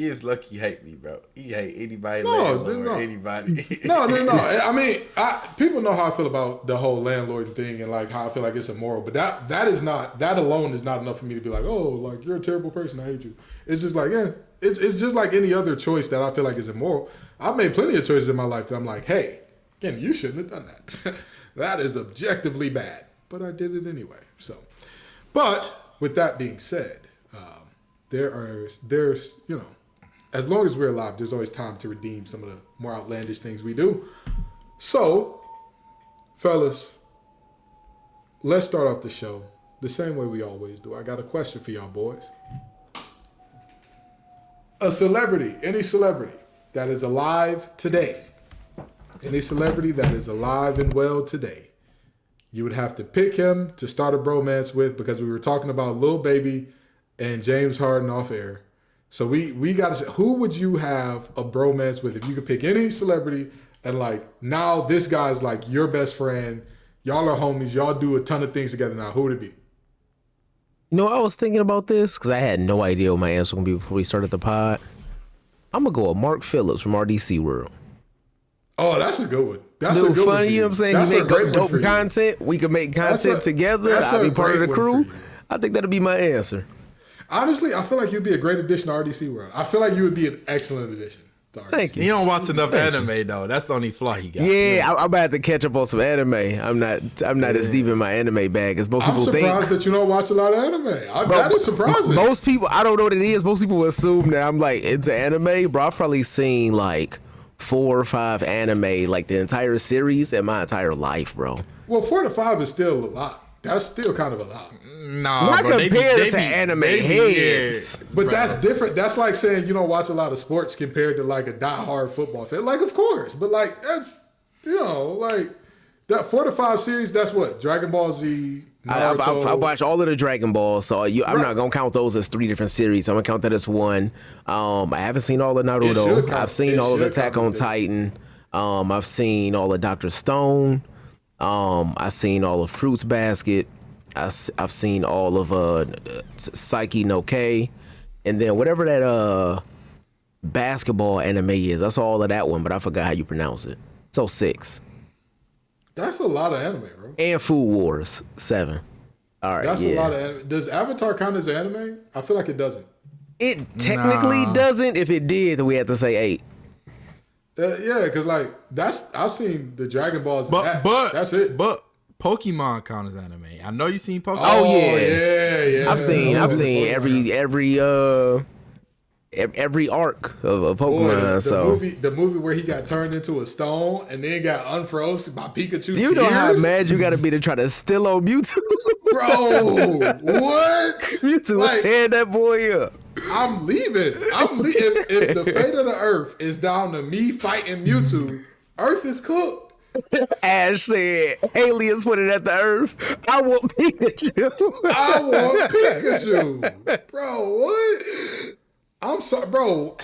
Gibbs lucky hate me, bro. He hate anybody, No, anybody. No. I mean, people know how I feel about the whole landlord thing and like how I feel like it's immoral. But that alone is not enough for me to be like, oh, like you're a terrible person. I hate you. It's just like, yeah, it's just like any other choice that I feel like is immoral. I've made plenty of choices in my life that I'm like, hey, Ken, you shouldn't have done that. That is objectively bad. But I did it anyway. So, but with that being said, there's as long as we're alive, there's always time to redeem some of the more outlandish things we do. So, fellas, let's start off the show the same way we always do. I got a question for y'all boys. Any celebrity that is alive today, any celebrity that is alive and well today, you would have to pick him to start a bromance with, because we were talking about Lil Baby and James Harden off air. So we got to say, who would you have a bromance with if you could pick any celebrity and like now this guy's like your best friend, y'all are homies, y'all do a ton of things together now, who would it be? You know, I was thinking about this because I had no idea what my answer was going to be before we started the pod. I'm going to go with Mark Phillips from RDC World. Oh, that's a good one. That's a good funny, one. you know what I'm saying? That's He make dope for content. We could make content together. I'll be part of the crew. I think that'll be my answer. Honestly, I feel like you'd be a great addition to RDC World. I feel like you would be an excellent addition to RDC. Thank you. He don't watch enough anime though. That's the only flaw he got. Yeah, I'm about to catch up on some anime. I'm not as deep in my anime bag as most people think. I'm surprised that you don't watch a lot of anime. That is surprising. Most people, I don't know what it is. Most people assume that I'm like into anime, bro. I've probably seen like 4 or 5 anime, like the entire series in my entire life, bro. Well, 4 to 5 is still a lot. That's still kind of a lot. No, not compared to anime heads. But bro, that's different. That's like saying you don't watch a lot of sports compared to like a diehard football fan. Like, of course, but like that's like that 4 to 5 series. That's what Dragon Ball Z. Naruto. I watched all of the Dragon Balls, so I'm not gonna count those as 3 different series. I'm gonna count that as one. I haven't seen all of Naruto. I've seen all of Attack on Titan. I've seen all of Dr. Stone. I've seen all of Fruits Basket. I've seen all of Psyche no K, and then whatever that basketball anime is. That's all of that one, but I forgot how you pronounce it. So 6. That's a lot of anime, bro. And Food Wars 7. All right, that's a lot of anime. Does Avatar count as anime? I feel like it doesn't. It technically doesn't. If it did, then we have to say 8. Yeah, because like I've seen the Dragon Balls. But that's it. But Pokemon count as anime. I know you seen Pokemon. Oh yeah. I've seen every arc of Pokemon. Boy, the movie where he got turned into a stone and then got unfrozen by Pikachu. Do you know how mad you got to be to try to steal on Mewtwo? Bro, what? Mewtwo was tearing that boy up. I'm leaving. If the fate of the Earth is down to me fighting Mewtwo, Earth is cooked. Ash said, aliens put it at the Earth. I want Pikachu. Bro, what? I'm sorry, bro.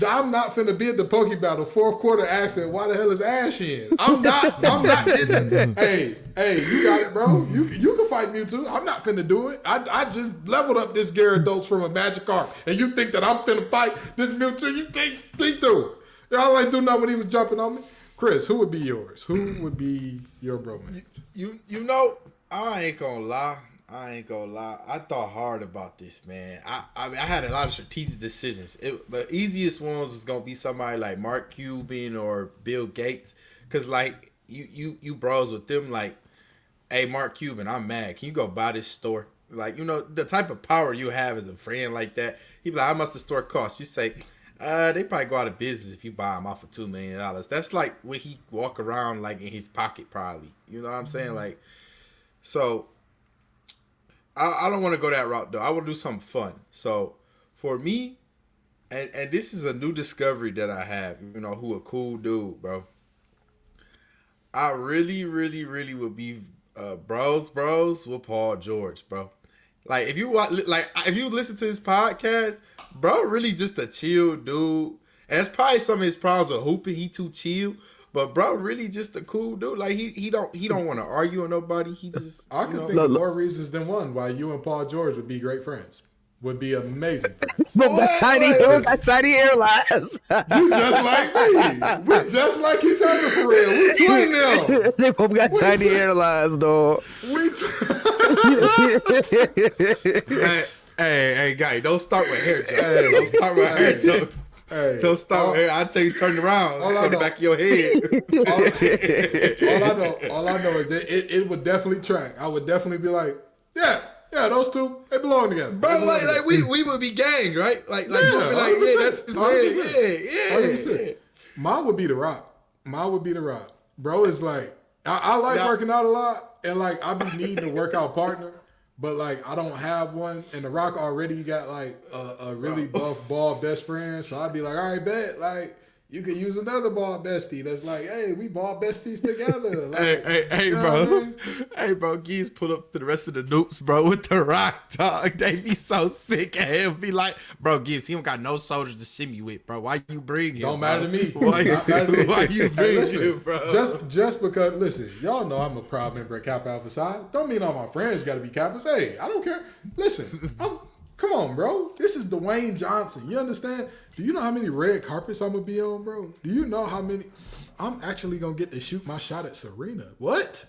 I'm not finna be at the Poke Battle 4th quarter asking why the hell is Ash in. I'm not getting it. Hey, you got it, bro. You can fight Mewtwo. I'm not finna do it. I just leveled up this Gyarados from a Magikarp, and you think that I'm finna fight this Mewtwo? You think through it. Y'all ain't do nothing when he was jumping on me. Chris, who would be yours? Who would be your bromance? You know, I ain't gonna lie. I thought hard about this, man. I mean, I had a lot of strategic decisions. The easiest ones was gonna be somebody like Mark Cuban or Bill Gates, cause like you bros with them. Like, hey, Mark Cuban, I'm mad. Can you go buy this store? Like, you know, the type of power you have as a friend like that. He be like, how much the store cost? You say, they probably go out of business if you buy them off for $2 million. That's like what he walk around like in his pocket, probably. You know what I'm saying? Like, so. I don't want to go that route, though. I want to do something fun. So, for me, and this is a new discovery that I have, you know, who a cool dude, bro. I really, really, really would be bros with Paul George, bro. Like, if you listen to his podcast, bro, really just a chill dude. And that's probably some of his problems with hooping. He too chill. But bro, really just a cool dude. Like he don't want to argue with nobody. He just I can think of more reasons than one why you and Paul George would be great friends. would be amazing. Got tiny airlines. You just like me. We just like each other for real. We twin now. They both got tiny airlines, dog. Hey, guy, don't start with hair jokes. Don't start with hair jokes. Don't start with hair. I'll tell you, turn around. On the back of your head. All I know is that it would definitely track. I would definitely be like, yeah, those two, they belong together. Bro, like we would be gang, right? Like that's his man. Yeah. Mine would be The Rock. Bro, is like, I like working out a lot, and like I be needing a workout partner. But like I don't have one, and The Rock already got like a really buff bald best friend, so I'd be like, all right, bet, like you could use another bald bestie that's like, hey, we bald besties together. Like, hey, bro, hey, bro, Geese put up to the rest of the noobs, bro, with The Rock, dog. They be so sick of him. Be like, bro, Geese, he don't got no soldiers to shimmy with, bro. Why you bring him? Don't matter to me. Why you bring him, bro? Just because, listen, y'all know I'm a proud member of Kappa Alpha Psi. Don't mean all my friends got to be Kappas. Hey, I don't care. Listen, come on, bro. This is Dwayne Johnson. You understand? Do you know how many red carpets I'm going to be on, bro? Do you know how many? I'm actually going to get to shoot my shot at Serena. What?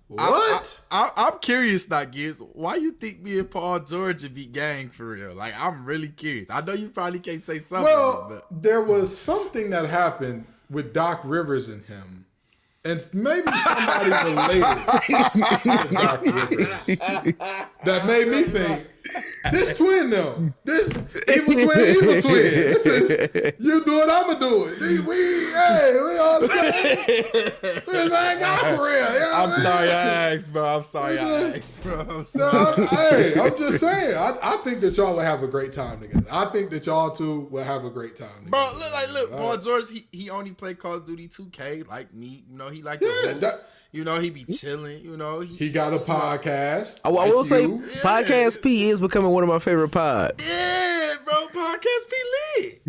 What? I'm curious now, Gibbs. Why you think me and Paul George would be gang for real? Like, I'm really curious. I know you probably can't say something. Well, but there was something that happened with Doc Rivers and him. And maybe somebody related to Doc Rivers that made me think, this twin though. This evil twin. This is, you do it, I'ma do it. We all the same. We ain't got for real. You know I'm sorry I asked, bro. I'm sorry. I'm just saying. I think that y'all will have a great time together. I think that y'all two will have a great time together. Bro, look, Paul George, he only played Call of Duty 2K like me. You know, he like you know, he be chilling. You know, he got a podcast. I will say, Podcast P is becoming one of my favorite pods. Yeah, bro, Podcast P lit.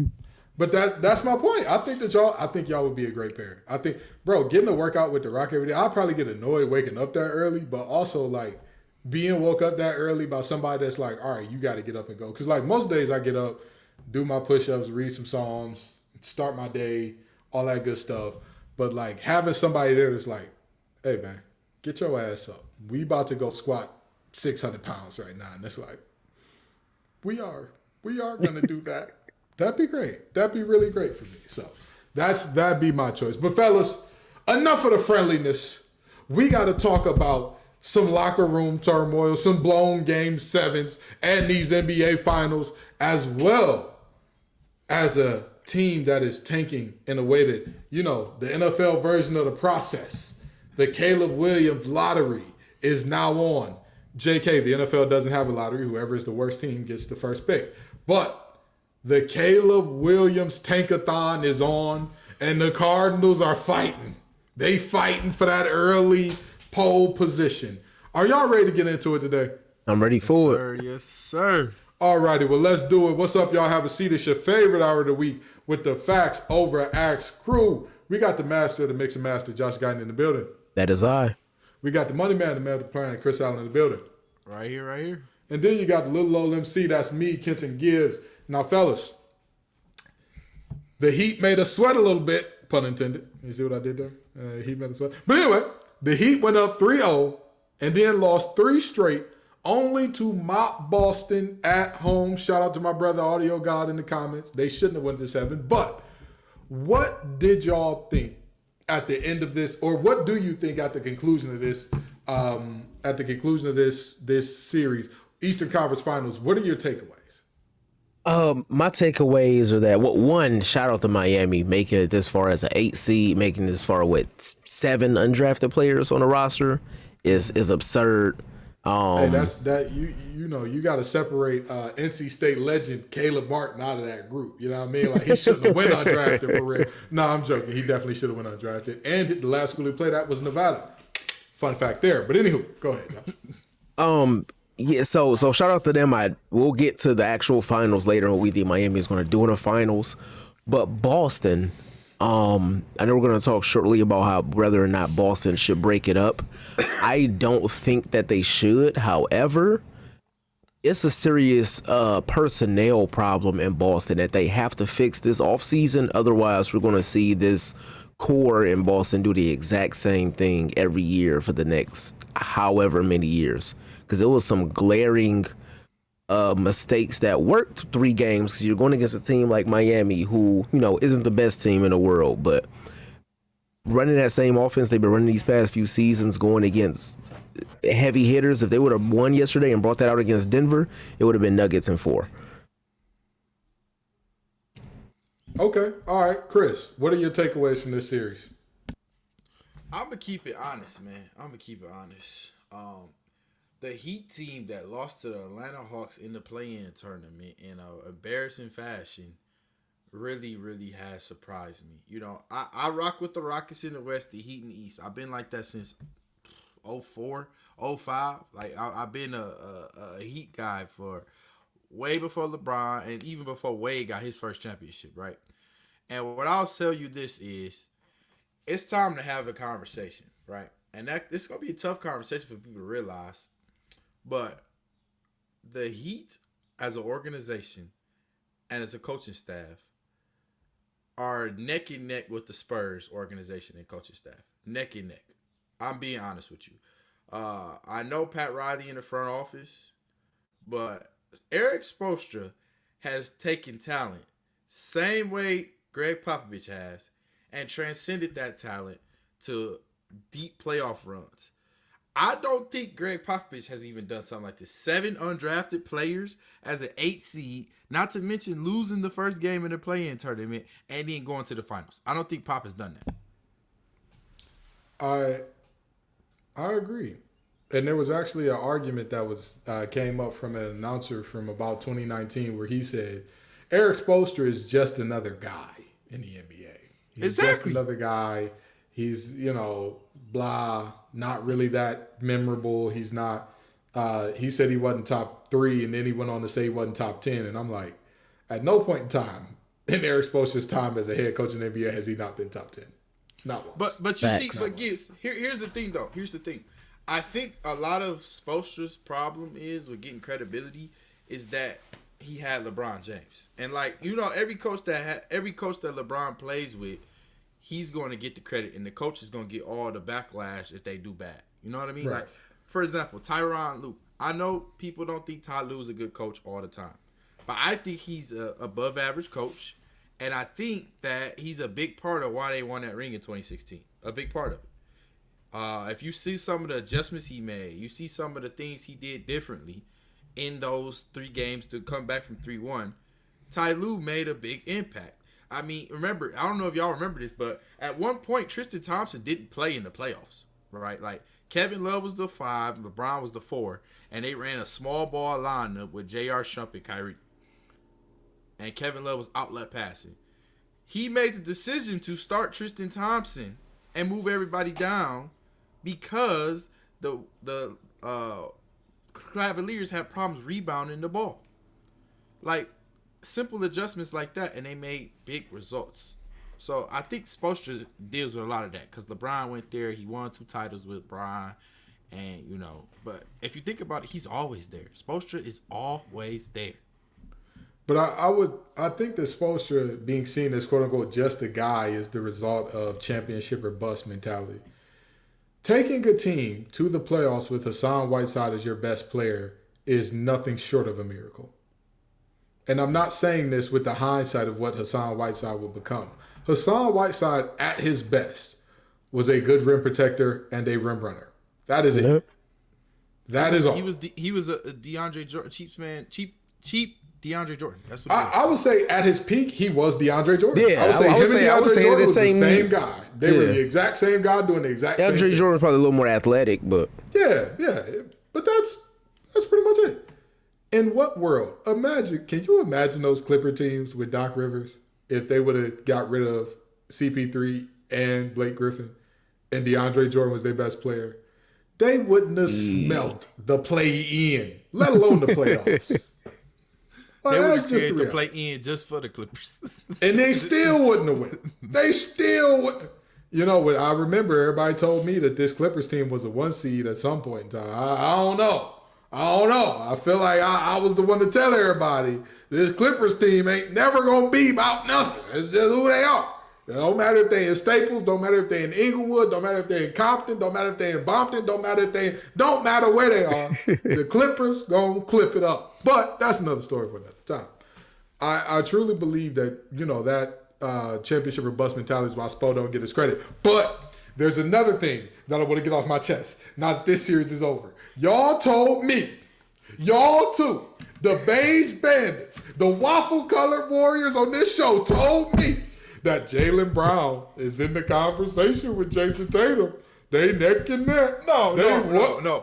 But that's my point. I think y'all would be a great pair. I think, bro, getting to work out with The Rock every day, I'll probably get annoyed waking up that early, but also like being woke up that early by somebody that's like, all right, you got to get up and go. Because like most days I get up, do my push-ups, read some Psalms, start my day, all that good stuff. But like having somebody there that's like, hey man, get your ass up. We about to go squat 600 pounds right now. And it's like, we are going to do that. That'd be great. That'd be really great for me. So that'd be my choice. But fellas, enough of the friendliness. We got to talk about some locker room turmoil, some blown game sevens, and these NBA finals, as well as a team that is tanking in a way that, you know, the NFL version of the process. The Caleb Williams lottery is now on. JK, the NFL doesn't have a lottery. Whoever is the worst team gets the first pick. But the Caleb Williams tankathon is on, and the Cardinals are fighting. They fighting for that early pole position. Are y'all ready to get into it today? I'm ready for it. Yes, sir. All righty, well, let's do it. What's up, y'all? Have a seat. It's your favorite hour of the week with the Facts Over Axe crew. We got the master of the mix and master, Josh Guyton, in the building. That is I. We got the money man, the man of the plan, Chris Allen, in the building. Right here. And then you got the little old MC, that's me, Kenton Gibbs. Now, fellas, the Heat made us sweat a little bit, pun intended. You see what I did there? Heat made us sweat. But anyway, the Heat went up 3-0 and then lost 3 straight, only to mop Boston at home. Shout out to my brother, Audio God, in the comments. They shouldn't have went to 7. But what did y'all think at the end of this, or what do you think at the conclusion of this? This series, Eastern Conference Finals. What are your takeaways? My takeaways are that one, shout out to Miami making it this far as an 8 seed, making this far with 7 undrafted players on the roster is absurd. Hey, you know you got to separate NC State legend Caleb Martin out of that group. You know what I mean? Like he shouldn't have went undrafted for real. No, I'm joking. He definitely should have went undrafted. And the last school he played at was Nevada. Fun fact there. But anywho, go ahead, Josh. Yeah, so shout out to them. We'll get to the actual finals later on what we think Miami is going to do in the finals. But Boston, I know we're going to talk shortly about how whether or not Boston should break it up. I don't think that they should. However, it's a serious personnel problem in Boston that they have to fix this offseason. Otherwise, we're going to see this core in Boston do the exact same thing every year for the next however many years. Because it was some glaring mistakes that worked 3 games, because you're going against a team like Miami who, isn't the best team in the world, but running that same offense they've been running these past few seasons, going against heavy hitters. If they would have won yesterday and brought that out against Denver, it would have been Nuggets in 4. Okay. All right. Chris, what are your takeaways from this series? I'm going to keep it honest, man. The Heat team that lost to the Atlanta Hawks in the play-in tournament in an embarrassing fashion really, really has surprised me. I rock with the Rockets in the West, the Heat in the East. I've been like that since 04, 05. Like, I've been a Heat guy for way before LeBron and even before Wade got his first championship, right? And what I'll tell you this is, it's time to have a conversation, right? And this is going to be a tough conversation for people to realize. But the Heat as an organization and as a coaching staff are neck and neck with the Spurs organization and coaching staff. Neck and neck. I'm being honest with you. I know Pat Riley in the front office, but Eric Spoelstra has taken talent, same way Greg Popovich has, and transcended that talent to deep playoff runs. I don't think Greg Popovich has even done something like this. 7 undrafted players as an 8 seed, not to mention losing the first game in the play-in tournament and then going to the finals. I don't think Pop has done that. I agree. And there was actually an argument that came up from an announcer from about 2019 where he said, Eric Spoelstra is just another guy in the NBA. He's just another guy. He's, blah, not really that memorable. He's not, he said he wasn't top 3, and then he went on to say he wasn't top 10. And I'm like, at no point in time in Eric Spoelstra's time as a head coach in the NBA has he not been top 10. Not once. But you see, but Gibbs, here's the thing, though. Here's the thing. I think a lot of Spoelstra's problem is with getting credibility is that he had LeBron James. And, every coach that LeBron plays with, he's going to get the credit, and the coach is going to get all the backlash if they do bad. You know what I mean? Right. Like, for example, Tyronn Lue. I know people don't think Ty Lue is a good coach all the time, but I think he's a above average coach, and I think that he's a big part of why they won that ring in 2016. A big part of it. If you see some of the adjustments he made, you see some of the things he did differently in those 3 games to come back from 3-1, Ty Lue made a big impact. I mean, remember, I don't know if y'all remember this, but at one point, Tristan Thompson didn't play in the playoffs, right? Like, Kevin Love was the 5, LeBron was the 4, and they ran a small ball lineup with J.R. Shump and Kyrie. And Kevin Love was outlet passing. He made the decision to start Tristan Thompson and move everybody down because the Cavaliers had problems rebounding the ball. Like, simple adjustments like that, and they made big results. So I think Spoelstra deals with a lot of that because LeBron went there. He won 2 titles with Brian, and But if you think about it, he's always there. Spoelstra is always there. But I think that Spoelstra being seen as quote unquote just a guy is the result of championship or bust mentality. Taking a team to the playoffs with Hassan Whiteside as your best player is nothing short of a miracle. And I'm not saying this with the hindsight of what Hassan Whiteside will become. Hassan Whiteside, at his best, was a good rim protector and a rim runner. That is it. That is all. He was a DeAndre Jordan, cheap DeAndre Jordan. That's what I would say at his peak, he was DeAndre Jordan. Yeah, I would say him and DeAndre Jordan was the same guy. They were Yeah. the exact same guy doing the exact same thing. DeAndre Jordan's probably a little more athletic, but Yeah. But that's pretty much it. In what world? Can you imagine those Clipper teams with Doc Rivers if they would have got rid of CP3 and Blake Griffin and DeAndre Jordan was their best player? They wouldn't have smelt the play-in, let alone the playoffs. They would have created the play-in just for the Clippers. And they still wouldn't have won. They still would. What I remember, everybody told me that this Clippers team was a 1 seed at some point in time. I don't know. I don't know. I feel like I was the one to tell everybody this Clippers team ain't never gonna be about nothing. It's just who they are. It don't matter if they in Staples, don't matter if they in Inglewood, don't matter if they in Compton, don't matter if they in Bompton, don't matter where they are. The Clippers gonna clip it up. But that's another story for another time. I truly believe that, that championship or bust mentality is why Spo don't get his credit. But there's another thing that I want to get off my chest. Now that this series is over. Y'all told me, y'all too, the Beige Bandits, the waffle-colored Warriors on this show told me that Jaylen Brown is in the conversation with Jason Tatum. They neck and neck. No.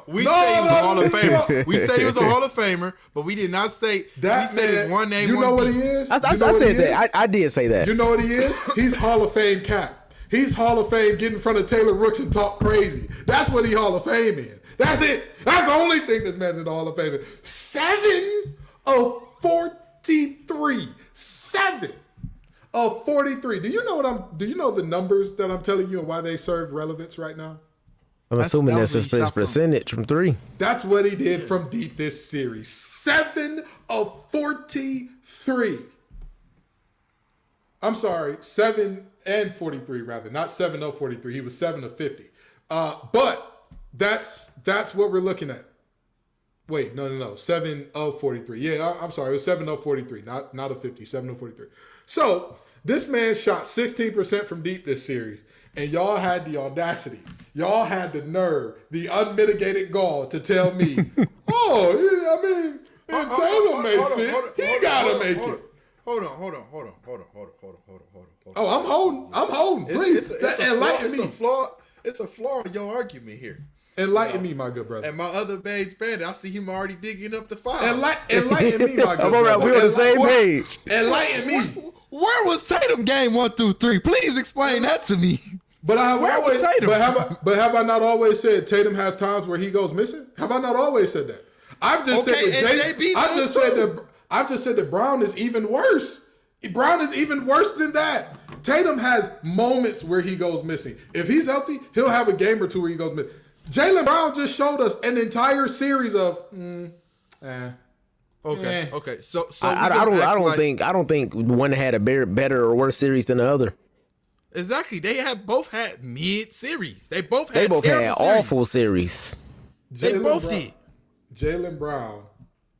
We said he was a Hall of Famer. We said he was a Hall of Famer, but we did not say that. We said his one name. You know what he is? I said that. I did say that. You know what he is? He's Hall of Fame Cap. He's Hall of Fame get in front of Taylor Rooks and talk crazy. That's what he Hall of Fame in. That's it. That's the only thing this man's in the Hall of Fame in. 7 of 43. 7 of 43. Do you know the numbers that I'm telling you and why they serve relevance right now? I'm assuming that's his percentage from 3. That's what he did from deep this series. 7 of 43. I'm sorry, 7 and 43 rather, not 7 of 43. He was 7 of 50. But that's what we're looking at. Wait, no. 7 of 43. Yeah, I'm sorry. It was 7 of 43, not a 50. 7 of 43. So this man shot 16% from deep this series, and y'all had the audacity, y'all had the nerve, the unmitigated gall to tell me, if Taylor makes it, he gotta make it. Hold on. Oh, I'm holding. Please, it's a flaw in your argument here. Enlighten me, my good brother. And my other Beige Bandit, I see him already digging up the file. Enlighten me, my good brother. We're on the same page. Enlighten me. Where was Tatum game 1 through 3? Please explain that to me. But have I not always said Tatum has times where he goes missing? Have I not always said that? I've just said that Brown is even worse. Brown is even worse than that. Tatum has moments where he goes missing. If he's healthy, he'll have a game or two where he goes missing. Jaylen Brown just showed us an entire series of Okay. So I don't think one had a better or worse series than the other. Exactly. They both had mid series. They both had awful series. They both did. Jaylen Brown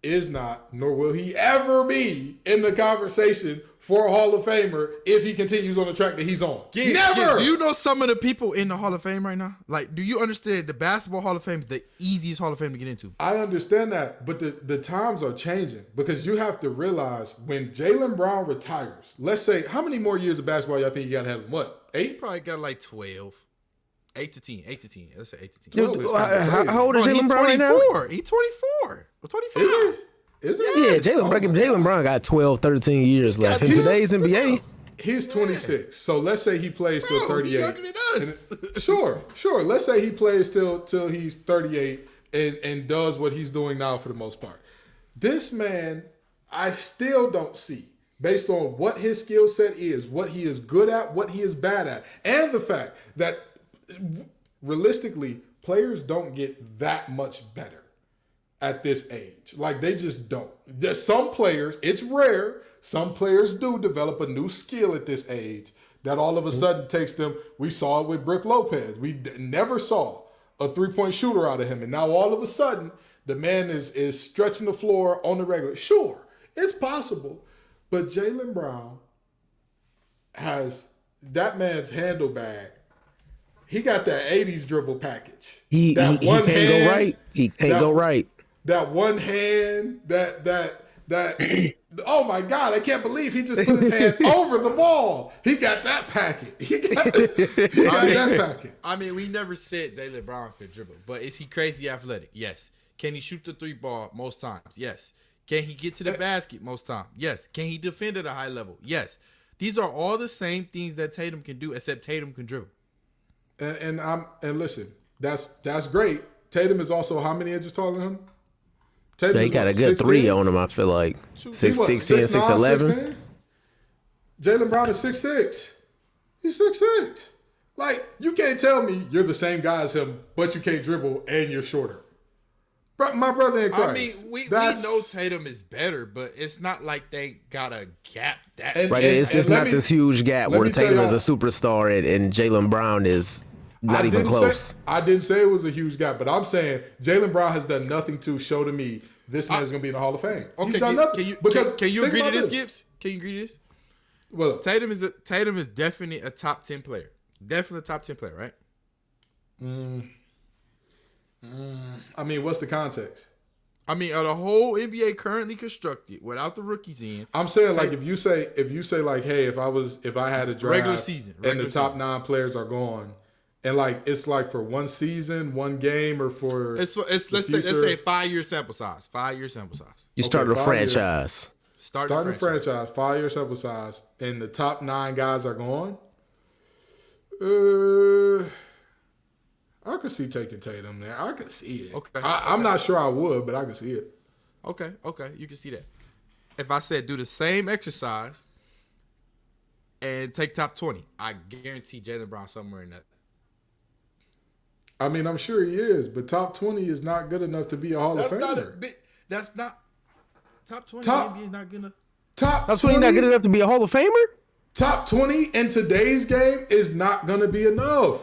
is not, nor will he ever be in the conversation for a Hall of Famer if he continues on the track that he's on. Never. Do you know some of the people in the Hall of Fame right now? Like, do you understand the Basketball Hall of Fame is the easiest Hall of Fame to get into? I understand that, but the times are changing because you have to realize when Jaylen Brown retires, let's say, how many more years of basketball y'all think you got to have? What, 8? He probably got like 12. 8 to 10. Let's say 8 to 10. How old is Jaylen Brown right now? He's 24. Or 25. Is it? Yeah, Jaylen Brown got 12, 13 years left. In today's NBA. He's 26. So let's say he plays till 38. He's younger than us. Sure. Let's say he plays till he's 38 and does what he's doing now for the most part. This man, I still don't see, based on what his skill set is, what he is good at, what he is bad at, and the fact that realistically, players don't get that much better at this age. Like, they just don't. There's some players, it's rare, some players do develop a new skill at this age that all of a sudden takes them. We saw it with Brook Lopez. We never saw a three-point shooter out of him. And now all of a sudden, the man is stretching the floor on the regular. Sure, it's possible. But Jaylen Brown has that man's handle bag. He got that 80s dribble package. He can't go right. He can't go right. That one hand, that oh my God, I can't believe he just put his hand over the ball. He got that packet. He got that packet. I mean, we never said Jaylen Brown could dribble, but is he crazy athletic? Yes. Can he shoot the 3 ball most times? Yes. Can he get to the basket most times? Yes. Can he defend at a high level? Yes. These are all the same things that Tatum can do, except Tatum can dribble. And listen, that's great. Tatum is also how many inches taller than him? He got a good 3 on him, I feel like. 6'10", 6'11". Jaylen Brown is 6'6". He's 6'6". Like, you can't tell me you're the same guy as him, but you can't dribble and you're shorter. My brother in Christ. I mean, we know Tatum is better, but it's not like they got a gap that. It's not this huge gap where Tatum is a superstar and Jaylen Brown is not even close. I didn't say it was a huge gap, but I'm saying Jaylen Brown has done nothing to show to me this man is going to be in the Hall of Fame. Okay, He's done nothing. Can you agree to this, Gibbs? Can you agree to this? Well, Tatum is definitely a top 10 player. Definitely a top 10 player, right? I mean, what's the context? I mean, the whole NBA currently constructed without the rookies in. I'm saying like if you say like, hey, if I had a draft regular season and the top 9 players are gone, and like it's like for one season, one game, or for let's say 5-year sample size. 5-year sample size. You started a franchise. Starting a franchise, 5-year sample size, and the top 9 guys are gone. I could see taking Tatum there. I could see it. Okay. I'm not sure I would, but I could see it. Okay. You can see that. If I said do the same exercise and take top 20, I guarantee Jaylen Brown somewhere in that. I mean, I'm sure he is, but top 20 is not good enough to be a Hall of Famer. That's not top 20. NBA is not gonna. Top 20 not good enough to be a Hall of Famer. Top 20 in today's game is not gonna be enough.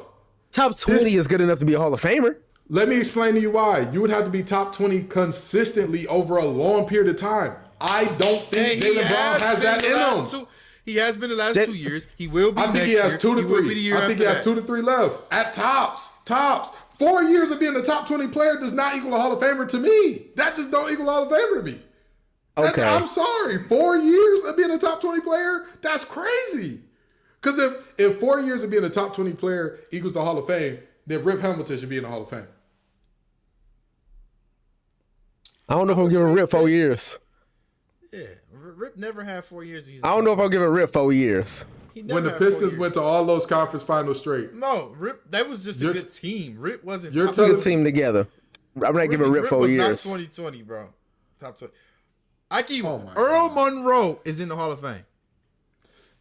Top 20 is good enough to be a Hall of Famer. Let me explain to you why. You would have to be top 20 consistently over a long period of time. I don't think Jaylen Brown has that in him. He has been the last 2 years. He will be. I think he has 2 to 3. I think he has 2 to 3 left at tops. 4 years of being a top 20 player does not equal a Hall of Famer to me. That just don't equal a Hall of Famer to me. Okay. I'm sorry. 4 years of being a top 20 player, that's crazy. Because if 4 years of being a top 20 player equals the Hall of Fame, then Rip Hamilton should be in the Hall of Fame. I don't know if I'm giving Rip 4 years. Yeah, Rip never had 4 years. I don't know if I'll give a Rip 4 years. When the Pistons went to all those conference finals straight. No, Rip, that was just a good team. Rip wasn't top 20. Good team together. I'm not giving Rip 4 years. Not 2020, bro. Top 20. I give you Earl Monroe is in the Hall of Fame.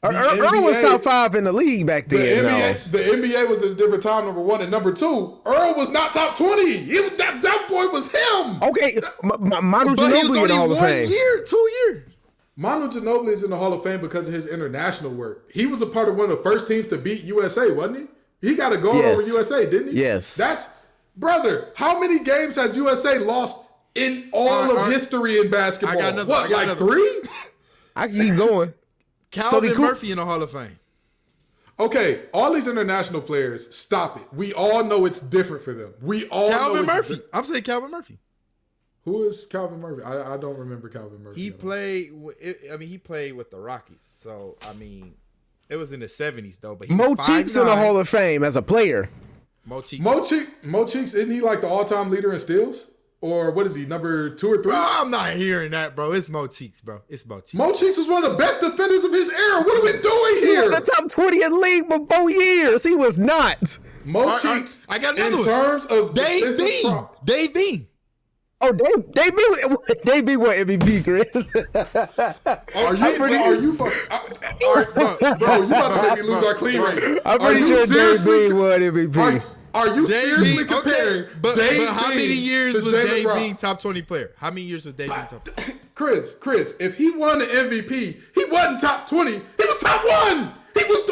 Earl was top 5 in the league back then. The NBA was at a different time, number 1. And number 2, Earl was not top 20. That boy was him. Okay, Manu Ginobili in the Hall of Fame. 2 years. Manu Ginobili is in the Hall of Fame because of his international work. He was a part of one of the first teams to beat USA, wasn't he? He got a goal over USA, didn't he? Yes. Brother, how many games has USA lost in all of history in basketball? I got another. Like 3? I can keep going. Calvin Murphy in the Hall of Fame. Okay, all these international players, stop it. We all know it's different for them. Calvin Murphy. I'm saying Calvin Murphy. Who is Calvin Murphy? I don't remember Calvin Murphy. He played with the Rockies. So, I mean, it was in the 70s, though. But Mo Cheeks in the Hall of Fame as a player. Mo Cheeks, isn't he like the all-time leader in steals? Or what is he, number 2 or 3? Bro, I'm not hearing that, bro. It's Mo Cheeks, bro. It's Mo Cheeks. Mo Cheeks was one of the best defenders of his era. What are we doing here? He was a top 20 in the league for 4 years. He was not. Mo Cheeks, I got another in terms of Dave Bean. Oh, Dave B won MVP, Chris. Are you about to make me lose our clean rate. I'm pretty sure Dave B won MVP. Are you seriously comparing but Dave how many years was Jaylen Dave Brown? Bean top 20 player? How many years was Dave Bean top 20? Chris, if he won the MVP, he wasn't top 20. He was top 1. He was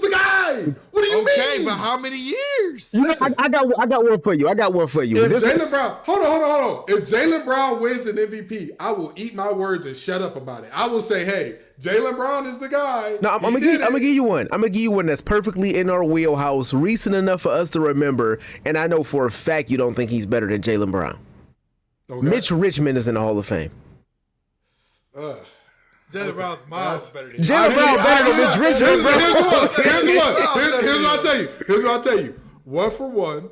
the guy. What do you mean? Okay, but how many years? Listen, I got one for you. If Jaylen Brown, hold on. If Jaylen Brown wins an MVP, I will eat my words and shut up about it. I will say, hey, Jaylen Brown is the guy. No, I'm gonna give you one. I'm gonna give you one that's perfectly in our wheelhouse, recent enough for us to remember, and I know for a fact you don't think he's better than Jaylen Brown. Okay. Mitch Richmond is in theAll of Fame. Jaylen Brown's miles better than Jaylen Brown better than Mitch Richmond. Here's what I'll tell you. One for one,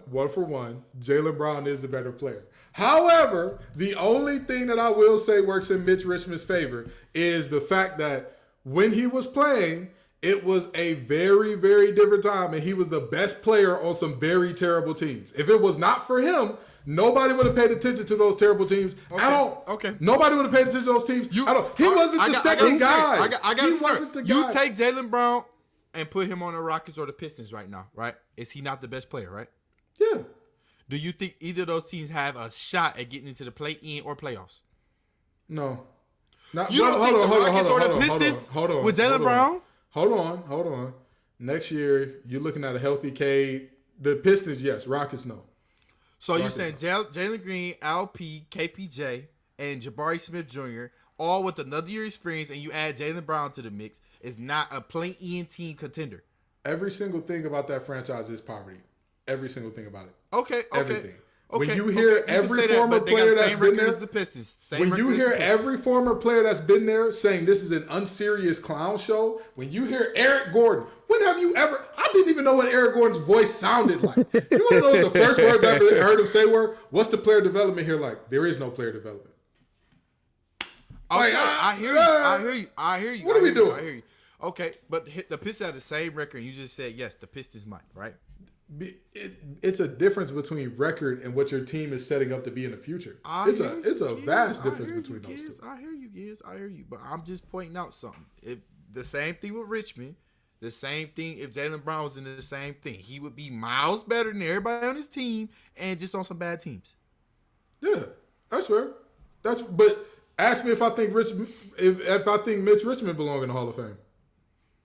Jaylen Brown is the better player. However, the only thing that I will say works in Mitch Richmond's favor is the fact that when he was playing, it was a very, very different time, and he was the best player on some very terrible teams. If it was not for him, nobody would have paid attention to those terrible teams at all. Okay. Nobody would have paid attention to those teams at all. He wasn't the second guy. He wasn't the guy. You take Jaylen Brown and put him on the Rockets or the Pistons right now, right? Is he not the best player, right? Yeah. Do you think either of those teams have a shot at getting into the play-in or playoffs? No. Not, you don't think the Rockets or the Pistons with Jaylen Brown? Hold on. Next year, you're looking at a healthy Cade. The Pistons, yes. Rockets, no. So you're saying Jalen Green, LP, KPJ, and Jabari Smith Jr., all with another year experience, and you add Jaylen Brown to the mix, is not a play-in team contender. Every single thing about that franchise is poverty. Every single thing about it. Okay. Everything. When you hear every former player that's been there, the Pistons. When you hear every former player that's been there saying this is an unserious clown show, when you hear Eric Gordon, when have you ever? I didn't even know what Eric Gordon's voice sounded like. You want to know what the first words I heard him say were? What's the player development here like? There is no player development. Okay, I hear you. What are we doing? I hear you. Okay, but the Pistons have the same record. And you just said yes, the Pistons might, right? It's a difference between record and what your team is setting up to be in the future. It's a vast difference between those two. I hear you, Giz. I hear you. But I'm just pointing out something. If the same thing with Richmond, the same thing if Jaylen Brown was in the same thing, he would be miles better than everybody on his team and just on some bad teams. Yeah, that's fair. But ask me if I think if I think Mitch Richmond belong in the Hall of Fame.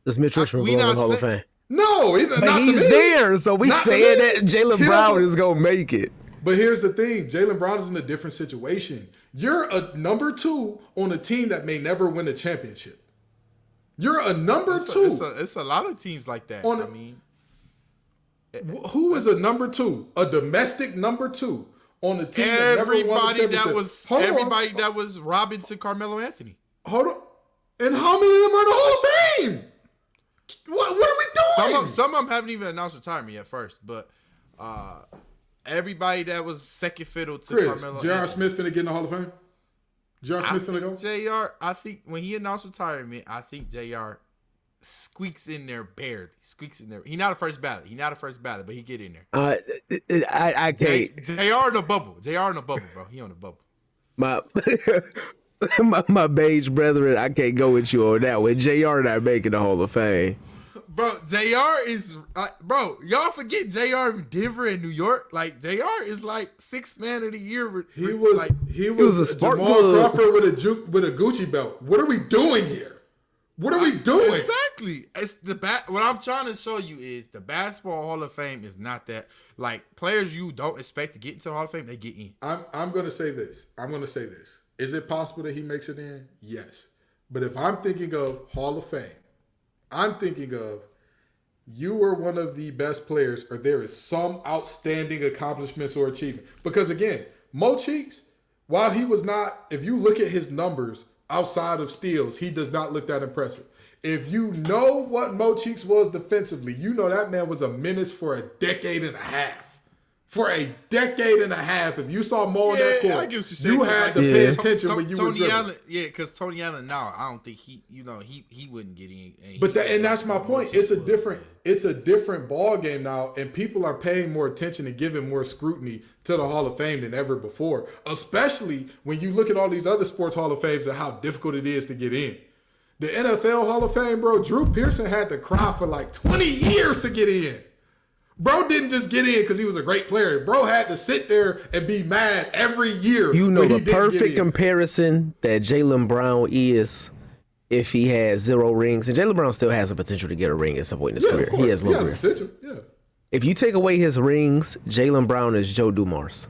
Does Mitch Richmond belong in the Hall of Fame? No, he's there, so we saying that Jaylen Brown is gonna make it. But here's the thing: Jaylen Brown is in a different situation. You're a number 2 on a team that may never win a championship. You're a number 2. It's a lot of teams like that. Who is a number 2? A domestic number 2 on a team that never won a championship. Everybody that was robbing to Carmelo Anthony. Hold on, and how many of them are in the Hall of Fame? What are we doing? Some of them haven't even announced retirement yet first, but everybody that was second fiddle to Carmelo. J.R. Smith finna get in the Hall of Fame? J.R. Smith finna go? J.R., I think when he announced retirement, I think J.R. squeaks in there barely. He's not a first ballot, but he get in there. I can't. J.R. in the bubble, bro. He on the bubble. My beige brethren, I can't go with you on that one. JR not making the Hall of Fame. Bro, JR is... y'all forget JR in Denver and New York. Like, JR is like 6th man of the year. He was a spark Jamal Crawford with a Gucci belt. What are we doing here? What are we doing? Exactly. It's what I'm trying to show you is the Basketball Hall of Fame is not that. Like, players you don't expect to get into the Hall of Fame, they get in. I'm going to say this. Is it possible that he makes it in? Yes. But if I'm thinking of Hall of Fame, I'm thinking of you were one of the best players or there is some outstanding accomplishments or achievement. Because again, Mo Cheeks, while he was not, if you look at his numbers outside of steals, he does not look that impressive. If you know what Mo Cheeks was defensively, you know that man was a menace for a decade and a half. For a decade and a half, if you saw Mo in that court, you had to pay attention when you were dribbling. Because Tony Allen now, I don't think he wouldn't get in. And that's my point. It's a different ball game now, and people are paying more attention and giving more scrutiny to the Hall of Fame than ever before. Especially when you look at all these other sports Hall of Fames and how difficult it is to get in. The NFL Hall of Fame, bro, Drew Pearson had to cry for like 20 years to get in. Bro didn't just get in because he was a great player. Bro had to sit there and be mad every year. You know the perfect comparison that Jaylen Brown is if he has 0 rings. And Jaylen Brown still has the potential to get a ring at some point in his career. He has low rings. Potential, yeah. If you take away his rings, Jaylen Brown is Joe Dumars.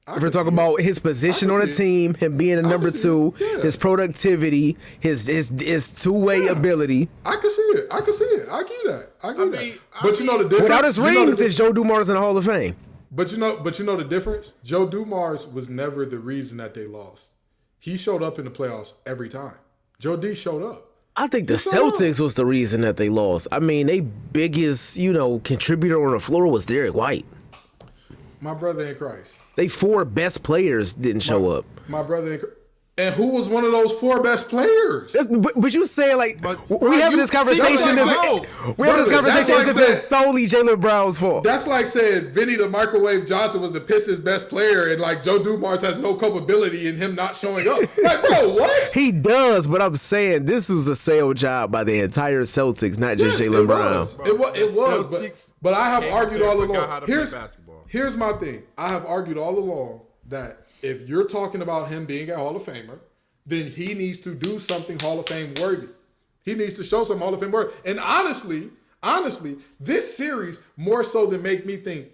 If we're talking about his position on the team, him being a number 2, his productivity, his two-way ability. I can see it. I give that. But you know the difference. Without his rings, is Joe Dumars in the Hall of Fame. But you know the difference? Joe Dumars was never the reason that they lost. He showed up in the playoffs every time. Joe D showed up. I think the Celtics was the reason that they lost. I mean, they biggest, contributor on the floor was Derek White. My brother in Christ. They 4 best players didn't show up. My brother, And who was one of those 4 best players? But you saying we having this conversation. We having this conversation as if it's solely Jaylen Brown's fault. That's like saying Vinny the Microwave Johnson was the Pistons' best player, and like Joe Dumars has no culpability in him not showing up. Like, bro, what? He does, but I'm saying this was a sale job by the entire Celtics, not just Jaylen Brown. It was, but I have argued all along. Here's my thing. I have argued all along that if you're talking about him being a Hall of Famer, then he needs to do something Hall of Fame worthy. He needs to show some Hall of Fame worthy. And honestly, this series, more so than make me think,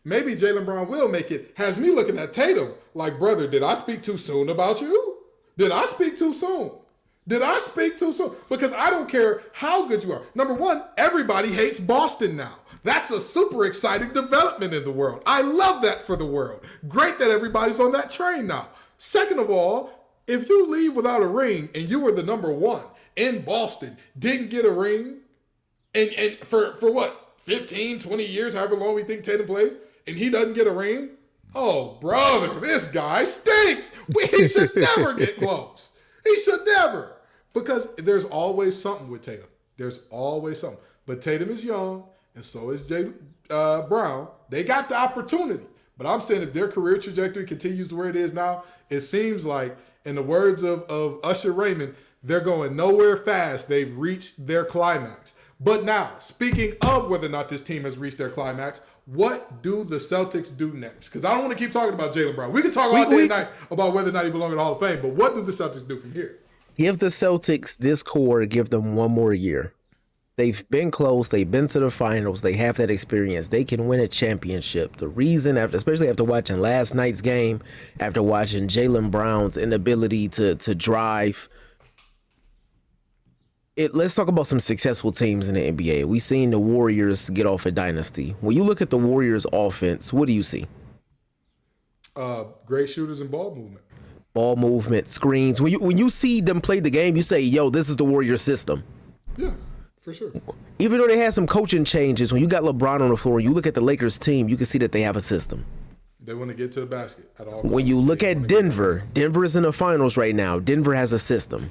maybe Jaylen Brown will make it, has me looking at Tatum like, brother, did I speak too soon about you? Did I speak too soon? Because I don't care how good you are. Number one, everybody hates Boston now. That's a super exciting development in the world. I love that for the world. Great that everybody's on that train now. Second of all, if you leave without a ring and you were the number 1 in Boston, didn't get a ring, and for what, 15, 20 years, however long we think Tatum plays, and he doesn't get a ring? Oh, brother, this guy stinks. He should never get close. He should never. Because there's always something with Tatum. There's always something. But Tatum is young, and so is Jaylen Brown. They got the opportunity. But I'm saying if their career trajectory continues the way it is now, it seems like, in the words of Usher Raymond, they're going nowhere fast. They've reached their climax. But now, speaking of whether or not this team has reached their climax, what do the Celtics do next? Because I don't want to keep talking about Jaylen Brown. We can talk all day and night about whether or not he belongs in the Hall of Fame, but what do the Celtics do from here? Give the Celtics this core, give them one more year. They've been close. They've been to the finals. They have that experience. They can win a championship. The reason, especially after watching last night's game, after watching Jaylen Brown's inability to drive. Let's talk about some successful teams in the NBA. We've seen the Warriors get off a dynasty. When you look at the Warriors' offense, what do you see? Great shooters and ball movement. Ball movement, screens. When you see them play the game, you say, yo, this is the Warriors system. Yeah. For sure. Even though they had some coaching changes, when you got LeBron on the floor, you look at the Lakers team, you can see that they have a system. They want to get to the basket at all. When you look at Denver, Denver is in the finals right now. Denver has a system.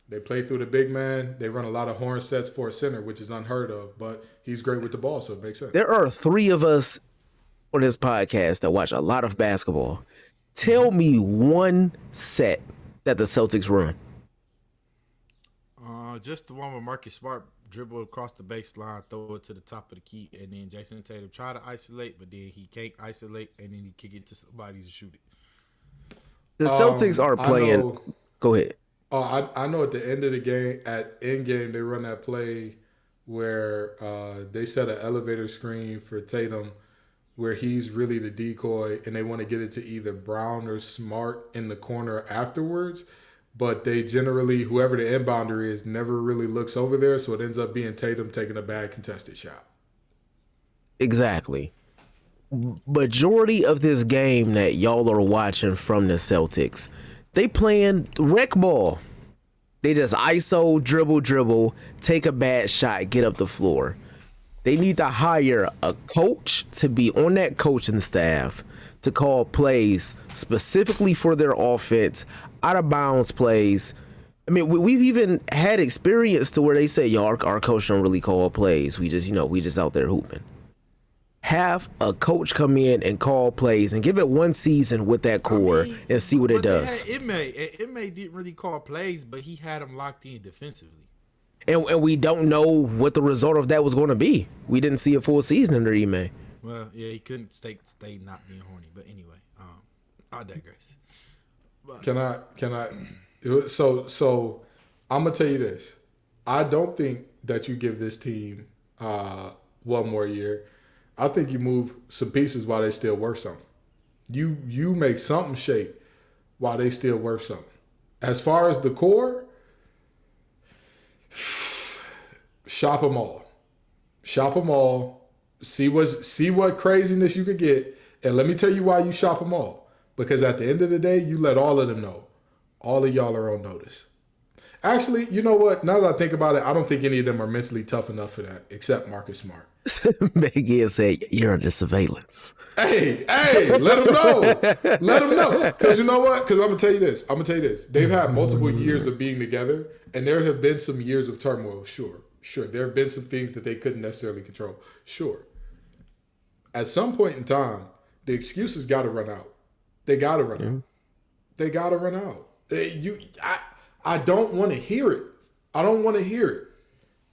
They play through the big man. They run a lot of horn sets for a center, which is unheard of, but he's great with the ball, so it makes sense. There are 3 of us on this podcast that watch a lot of basketball. Tell me one set that the Celtics run. Just the one with Marcus Smart dribble across the baseline, throw it to the top of the key, and then Jason Tatum try to isolate, but then he can't isolate, and then he kick it to somebody to shoot it. The Celtics are playing. Go ahead. I know at the end of the game, at end game, they run that play where they set an elevator screen for Tatum where he's really the decoy, and they want to get it to either Brown or Smart in the corner afterwards. But they generally, whoever the inbounder is, never really looks over there. So it ends up being Tatum taking a bad contested shot. Exactly. Majority of this game that y'all are watching from the Celtics, they playing rec ball. They just ISO, dribble, take a bad shot, get up the floor. They need to hire a coach to be on that coaching staff to call plays specifically for their offense, out of bounds plays. I mean, we've even had experience to where they say, yo, our coach don't really call plays. We just out there hooping. Have a coach come in and call plays and give it one season with that core and see what it does. It may didn't really call plays, but he had them locked in defensively. And we don't know what the result of that was going to be. We didn't see a full season under Ime. Well, yeah, he couldn't stay not being horny. But anyway, I digress. But, Can I? So I'm gonna tell you this. I don't think that you give this team one more year. I think you move some pieces while they still worth something. You make something shake while they still worth something. As far as the core, shop them all. Shop them all. See what craziness you could get. And let me tell you why you shop them all. Because at the end of the day, you let all of them know. All of y'all are on notice. Actually, you know what? Now that I think about it, I don't think any of them are mentally tough enough for that, except Marcus Smart. Big Gill said, "You're under surveillance." Hey, let them know. Let them know. Because you know what? Because I'm going to tell you this. They've had multiple years of being together, and there have been some years of turmoil. Sure. There have been some things that they couldn't necessarily control. Sure. At some point in time, the excuses got to run out. They got to run out. They got to run out. I don't want to hear it. I don't want to hear it.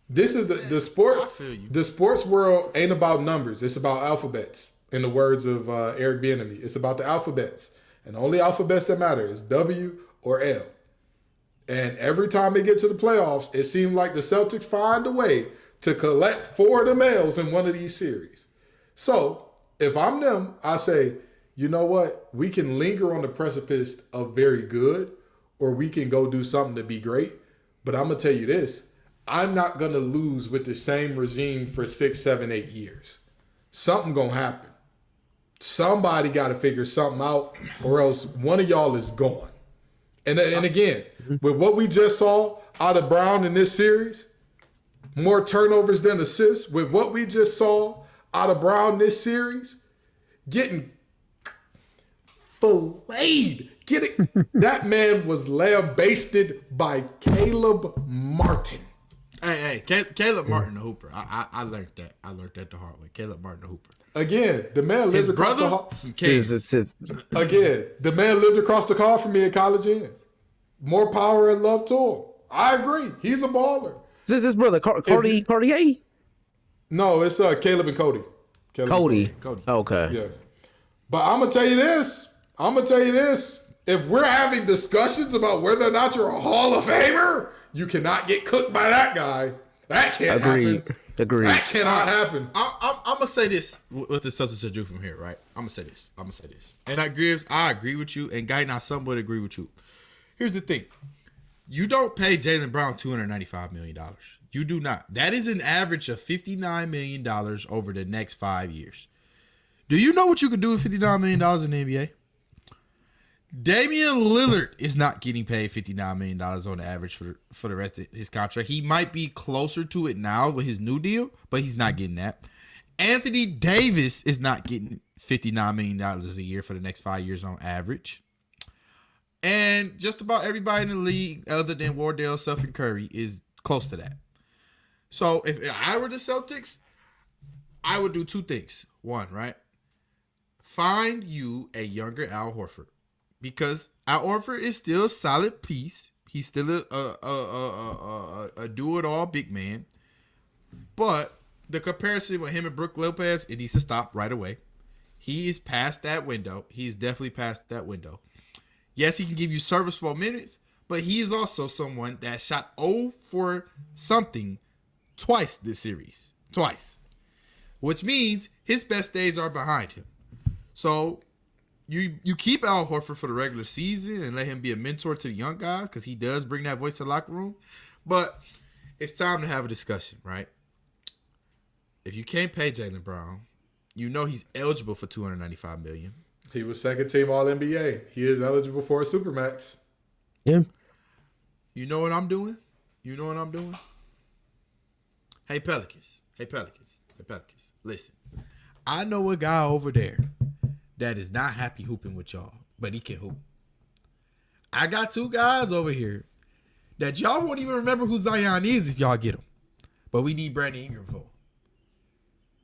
This is the sports. The sports world ain't about numbers. It's about alphabets. In the words of Eric Bieniemy, it's about the alphabets, and the only alphabets that matter is W or L. And every time they get to the playoffs, it seems like the Celtics find a way to collect 4 of the males in one of these series. So if I'm them, I say, you know what? We can linger on the precipice of very good, or we can go do something to be great. But I'm going to tell you this. I'm not going to lose with the same regime for 6, 7, 8 years. Something going to happen. Somebody got to figure something out, or else one of y'all is gone. And again, with what we just saw out of Brown in this series, more turnovers than assists. With what we just saw out of Brown this series, getting filleted. That man was lambasted by Caleb Martin. Hey, Caleb Martin the Hooper. I learned that. I learned that the hard way. Caleb Martin the Hooper. Again, the man lived across the hall. Again, the man lived across the hall from me at College Inn. More power and love to him. I agree. He's a baller. Is this his brother, Cartier? No, it's Caleb and Cody. Cody. Okay. Yeah. But I'm going to tell you this. If we're having discussions about whether or not you're a Hall of Famer, you cannot get cooked by that guy. That can't happen. Agreed. That cannot happen. I'm going to say this with the substance of Drew from here, right? I'm going to say this. And I agree with you, and Guy and I somewhat agree with you. Here's the thing. You don't pay Jaylen Brown $295 million. You do not. That is an average of $59 million over the next 5 years. Do you know what you could do with $59 million in the NBA? Damian Lillard is not getting paid $59 million on average for the rest of his contract. He might be closer to it now with his new deal, but he's not getting that. Anthony Davis is not getting $59 million a year for the next 5 years on average. And just about everybody in the league, other than Wardell, Seth, and Curry, is close to that. So if I were the Celtics, I would do 2 things. One, right? Find you a younger Al Horford. Because Al Horford is still a solid piece. He's still a do-it-all big man. But the comparison with him and Brook Lopez, it needs to stop right away. He is past that window. He's definitely past that window. Yes, he can give you serviceable minutes, but he is also someone that shot 0 for something twice this series. Twice. Which means his best days are behind him. So you keep Al Horford for the regular season and let him be a mentor to the young guys because he does bring that voice to the locker room. But it's time to have a discussion, right? If you can't pay Jaylen Brown, you know he's eligible for $295 million. He was second team All-NBA. He is eligible for a Supermax. Yeah. You know what I'm doing? Hey, Pelicans. Listen, I know a guy over there that is not happy hooping with y'all, but he can hoop. I got 2 guys over here that y'all won't even remember who Zion is if y'all get him. But we need Brandon Ingram for.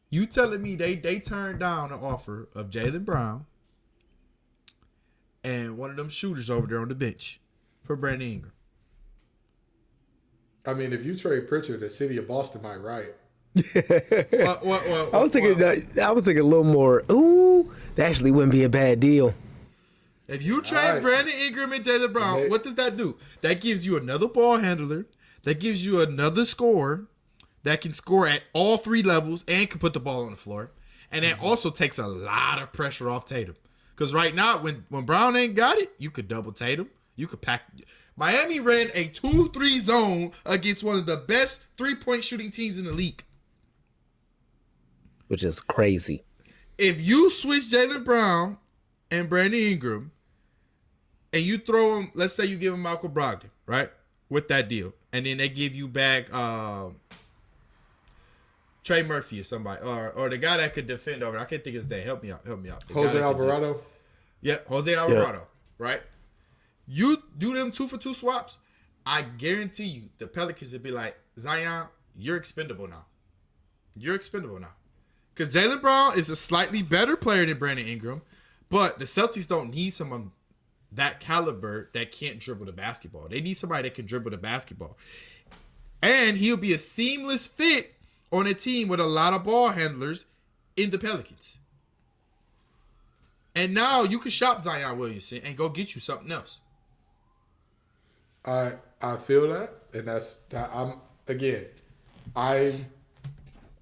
You telling me they turned down an offer of Jaylen Brown and one of them shooters over there on the bench for Brandon Ingram? I mean, if you trade Pritchard, the city of Boston might write. I was thinking a little more. Ooh, that actually wouldn't be a bad deal. If you trade Brandon Ingram and Jaylen Brown, what does that do? That gives you another ball handler. That gives you another scorer that can score at all 3 levels and can put the ball on the floor. And that also takes a lot of pressure off Tatum. Because right now, when Brown ain't got it, you could double Tatum. You could pack. Miami ran a 2-3 zone against one of the best 3-point shooting teams in the league. Which is crazy. If you switch Jaylen Brown and Brandon Ingram and you throw him, let's say you give him Malcolm Brogdon, right? with that deal, and then they give you back Trey Murphy or somebody, or the guy that could defend over. I can't think of his name. Help me out. The Jose Alvarado. Yeah, Jose Alvarado. Right. You do them 2-for-2 swaps. I guarantee you, the Pelicans would be like, Zion, you're expendable now. Because Jaylen Brown is a slightly better player than Brandon Ingram, but the Celtics don't need someone that caliber that can't dribble the basketball. They need somebody that can dribble the basketball. And he'll be a seamless fit on a team with a lot of ball handlers in the Pelicans. And now you can shop Zion Williamson and go get you something else. I feel that, and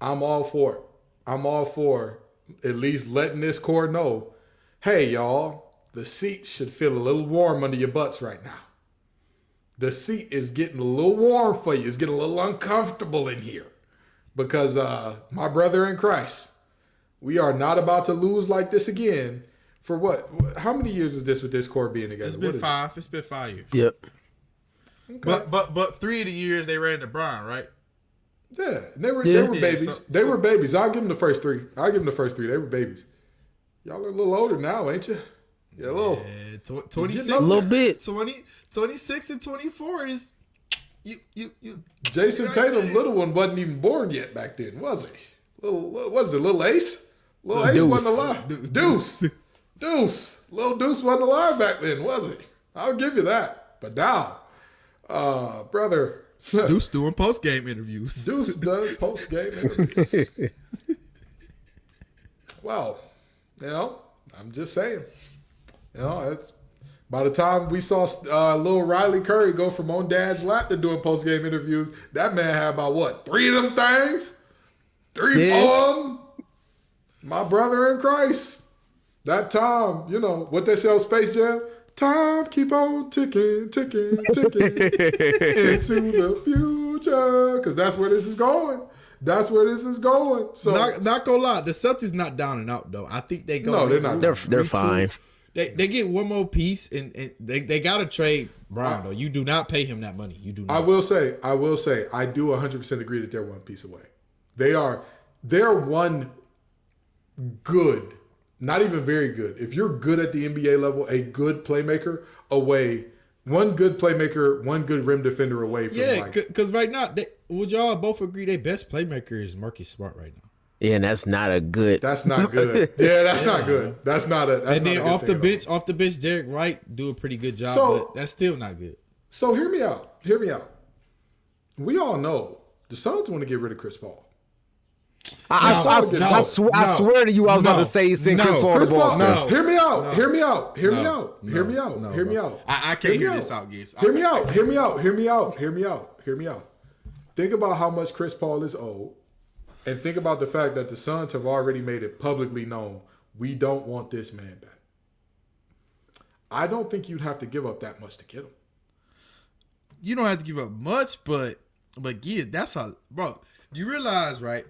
I'm all for it. I'm all for at least letting this core know, hey y'all, the seat should feel a little warm under your butts right now. The seat is getting a little warm for you. It's getting a little uncomfortable in here because my brother in Christ, we are not about to lose like this again. For what? How many years is this with this core being together? It's been 5. It's been 5 years. Yep. Okay. But 3 of the years they ran to Brown, right? Yeah, they were babies. They were babies. I'll give them the first 3. They were babies. Y'all are a little older now, ain't you? Yeah, a little. Yeah, 26. A little bit. 26 and 24 is you. Jason Tatum, little one, wasn't even born yet back then, was he? What is it, Little Ace? Little Ace wasn't alive. Deuce. Little Deuce wasn't alive back then, was he? I'll give you that. But now, brother. Deuce doing post-game interviews. Deuce does post-game interviews. Well, I'm just saying. It's by the time we saw little Riley Curry go from on dad's lap to doing post-game interviews, that man had about 3 of them things? 4 of them? My brother in Christ. That time, what they say on Space Jam? Time keep on ticking into the future. Because that's where this is going. So not gonna lie, the Celtics not down and out though. I think they go. No, they're not. They're fine. They get one more piece and they gotta trade Brown though. You do not pay him that money. You do not. I will say, I do 100% agree that they're one piece away. They're one good. Not even very good. If you're good at the NBA level, a good playmaker away, one good playmaker, one good rim defender away from because right now, would y'all both agree their best playmaker is Marcus Smart right now? Yeah, and that's not a good. That's not good. Yeah, that's not good. That's not a. That's and then off the bench, Derek Wright do a pretty good job, but that's still not good. So hear me out. We all know the Suns want to get rid of Chris Paul. I swear to you, I was about to say he sent Chris Paul to Boston. No. Hear me out. I can't hear this out, Gibbs. Hear me out. Think about how much Chris Paul is owed, and think about the fact that the Suns have already made it publicly known we don't want this man back. I don't think you'd have to give up that much to get him. You don't have to give up much, but that's bro. You realize, right?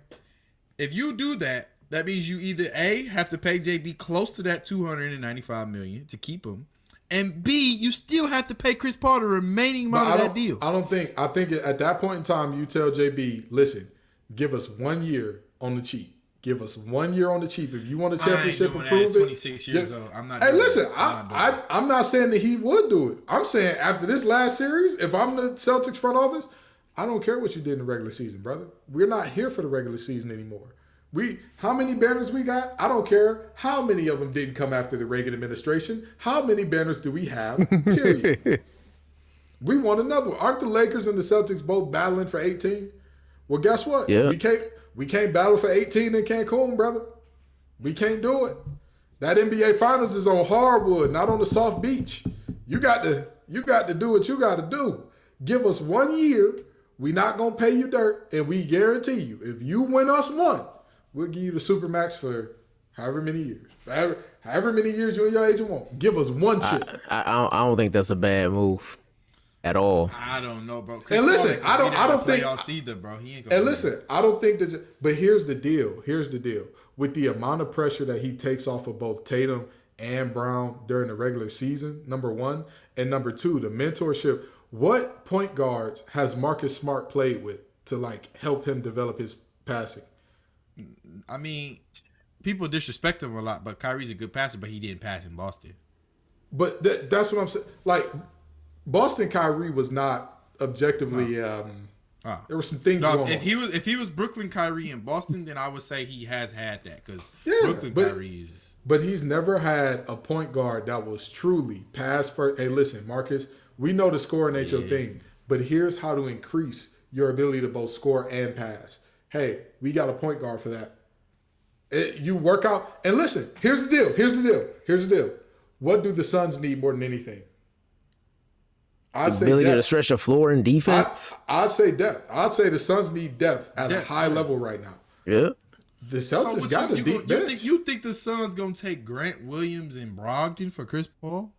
If you do that, that means you either A, have to pay JB close to that $295 million to keep him, and B, you still have to pay Chris Paul the remaining amount of that deal. I think at that point in time, you tell JB, listen, give us 1 year on the cheap. Give us 1 year on the cheap. If you want a championship, and prove it. 26 years old. I'm not. Hey, listen, I'm not saying that he would do it. I'm saying after this last series, if I'm the Celtics front office, I don't care what you did in the regular season, brother. We're not here for the regular season anymore. How many banners we got? I don't care how many of them didn't come after the Reagan administration. How many banners do we have? Period. We want another one. Aren't the Lakers and the Celtics both battling for 18? Well, guess what? Yeah. We can't battle for 18 in Cancun, brother. We can't do it. That NBA Finals is on hardwood, not on the soft beach. You got to do what you got to do. Give us 1 year. We not gonna pay you dirt, and we guarantee you, if you win us one, we'll give you the Supermax for however many years. However many years you and your agent want. Give us one chip. I don't think that's a bad move at all. I don't know, bro. And listen, I don't think either, bro. He ain't gonna. And listen, I don't think that. But here's the deal. With the amount of pressure that he takes off of both Tatum and Brown during the regular season, number one, and number two, the mentorship. What point guards has Marcus Smart played with to like help him develop his passing? I mean, people disrespect him a lot, but Kyrie's a good passer, but he didn't pass in Boston. But that's what I'm saying. Like, Boston Kyrie was not objectively. There were some things going on. If he was Brooklyn Kyrie in Boston, then I would say he has had that because Brooklyn Kyrie is. But he's never had a point guard that was truly pass first. Hey, listen, Marcus, we know the scoring ain't your thing, but here's how to increase your ability to both score and pass. Hey, we got a point guard for that. You work out. And listen, here's the deal. What do the Suns need more than anything? I'd say ability depth. to stretch the floor in defense. I'd say depth. I'd say the Suns need depth at a high level right now. Yeah. The Celtics got a deep bench. You think the Suns gonna take Grant Williams and Brogdon for Chris Paul?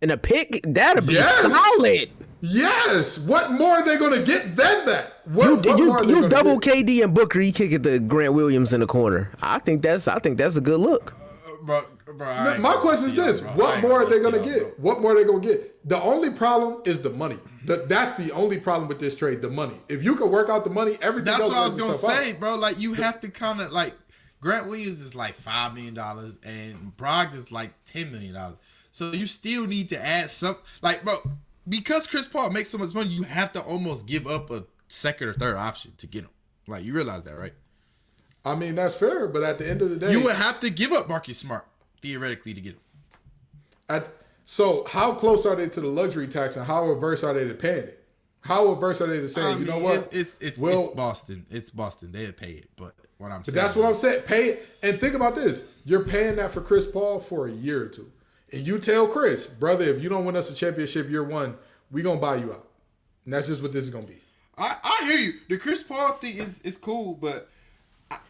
And a pick, that'll be solid. Yes. What more are they going to get than that? You double KD and Booker, you kick it to Grant Williams in the corner. I think that's a good look. Bro, my question is this: what more are they going to get? What more are they going to get? The only problem is the money. That's the only problem with this trade: the money. If you can work out the money, everything. That's else what I was going to say, out. bro. Like you have to kind of like Grant Williams is like $5 million and Brogdon is like $10 million. So you still need to add some, like, bro, because Chris Paul makes so much money, you have to almost give up a second or third option to get him. Like, you realize that, right? I mean, that's fair, but at the end of the day, you would have to give up Marcus Smart theoretically to get him. So how close are they to the luxury tax, and how averse are they to paying it? How averse are they to saying, you know what? It's Boston. It's Boston. They'll pay it, but what I'm saying. But that's what I'm saying. Pay it, and think about this: you're paying that for Chris Paul for a year or two. And you tell Chris, brother, if you don't win us a championship year one, we going to buy you out. And that's just what this is going to be. I hear you. The Chris Paul thing is cool, but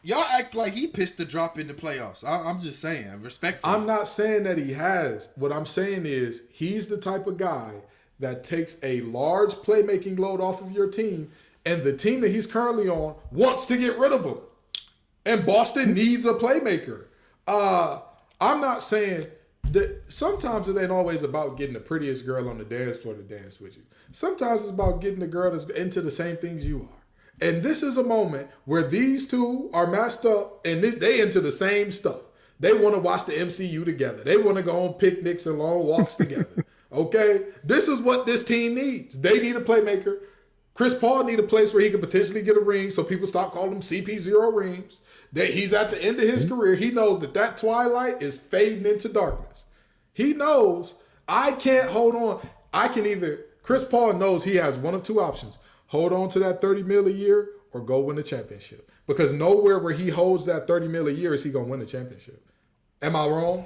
y'all act like he pissed the drop in the playoffs. I'm just saying, respectfully. I'm not saying that he has. What I'm saying is he's the type of guy that takes a large playmaking load off of your team, and the team that he's currently on wants to get rid of him. And Boston needs a playmaker. I'm not saying... sometimes it ain't always about getting the prettiest girl on the dance floor to dance with you. Sometimes it's about getting the girl that's into the same things you are. And this is a moment where these two are matched up and they into the same stuff. They want to watch the MCU together. They want to go on picnics and long walks together. Okay? This is what this team needs. They need a playmaker. Chris Paul need a place where he can potentially get a ring so people stop calling him CP0 rings. That he's at the end of his career. He knows that twilight is fading into darkness. He knows I can't hold on. Chris Paul knows he has one of two options. Hold on to that $30 million a year or go win the championship. Because nowhere where he holds that $30 million a year is he going to win the championship. Am I wrong?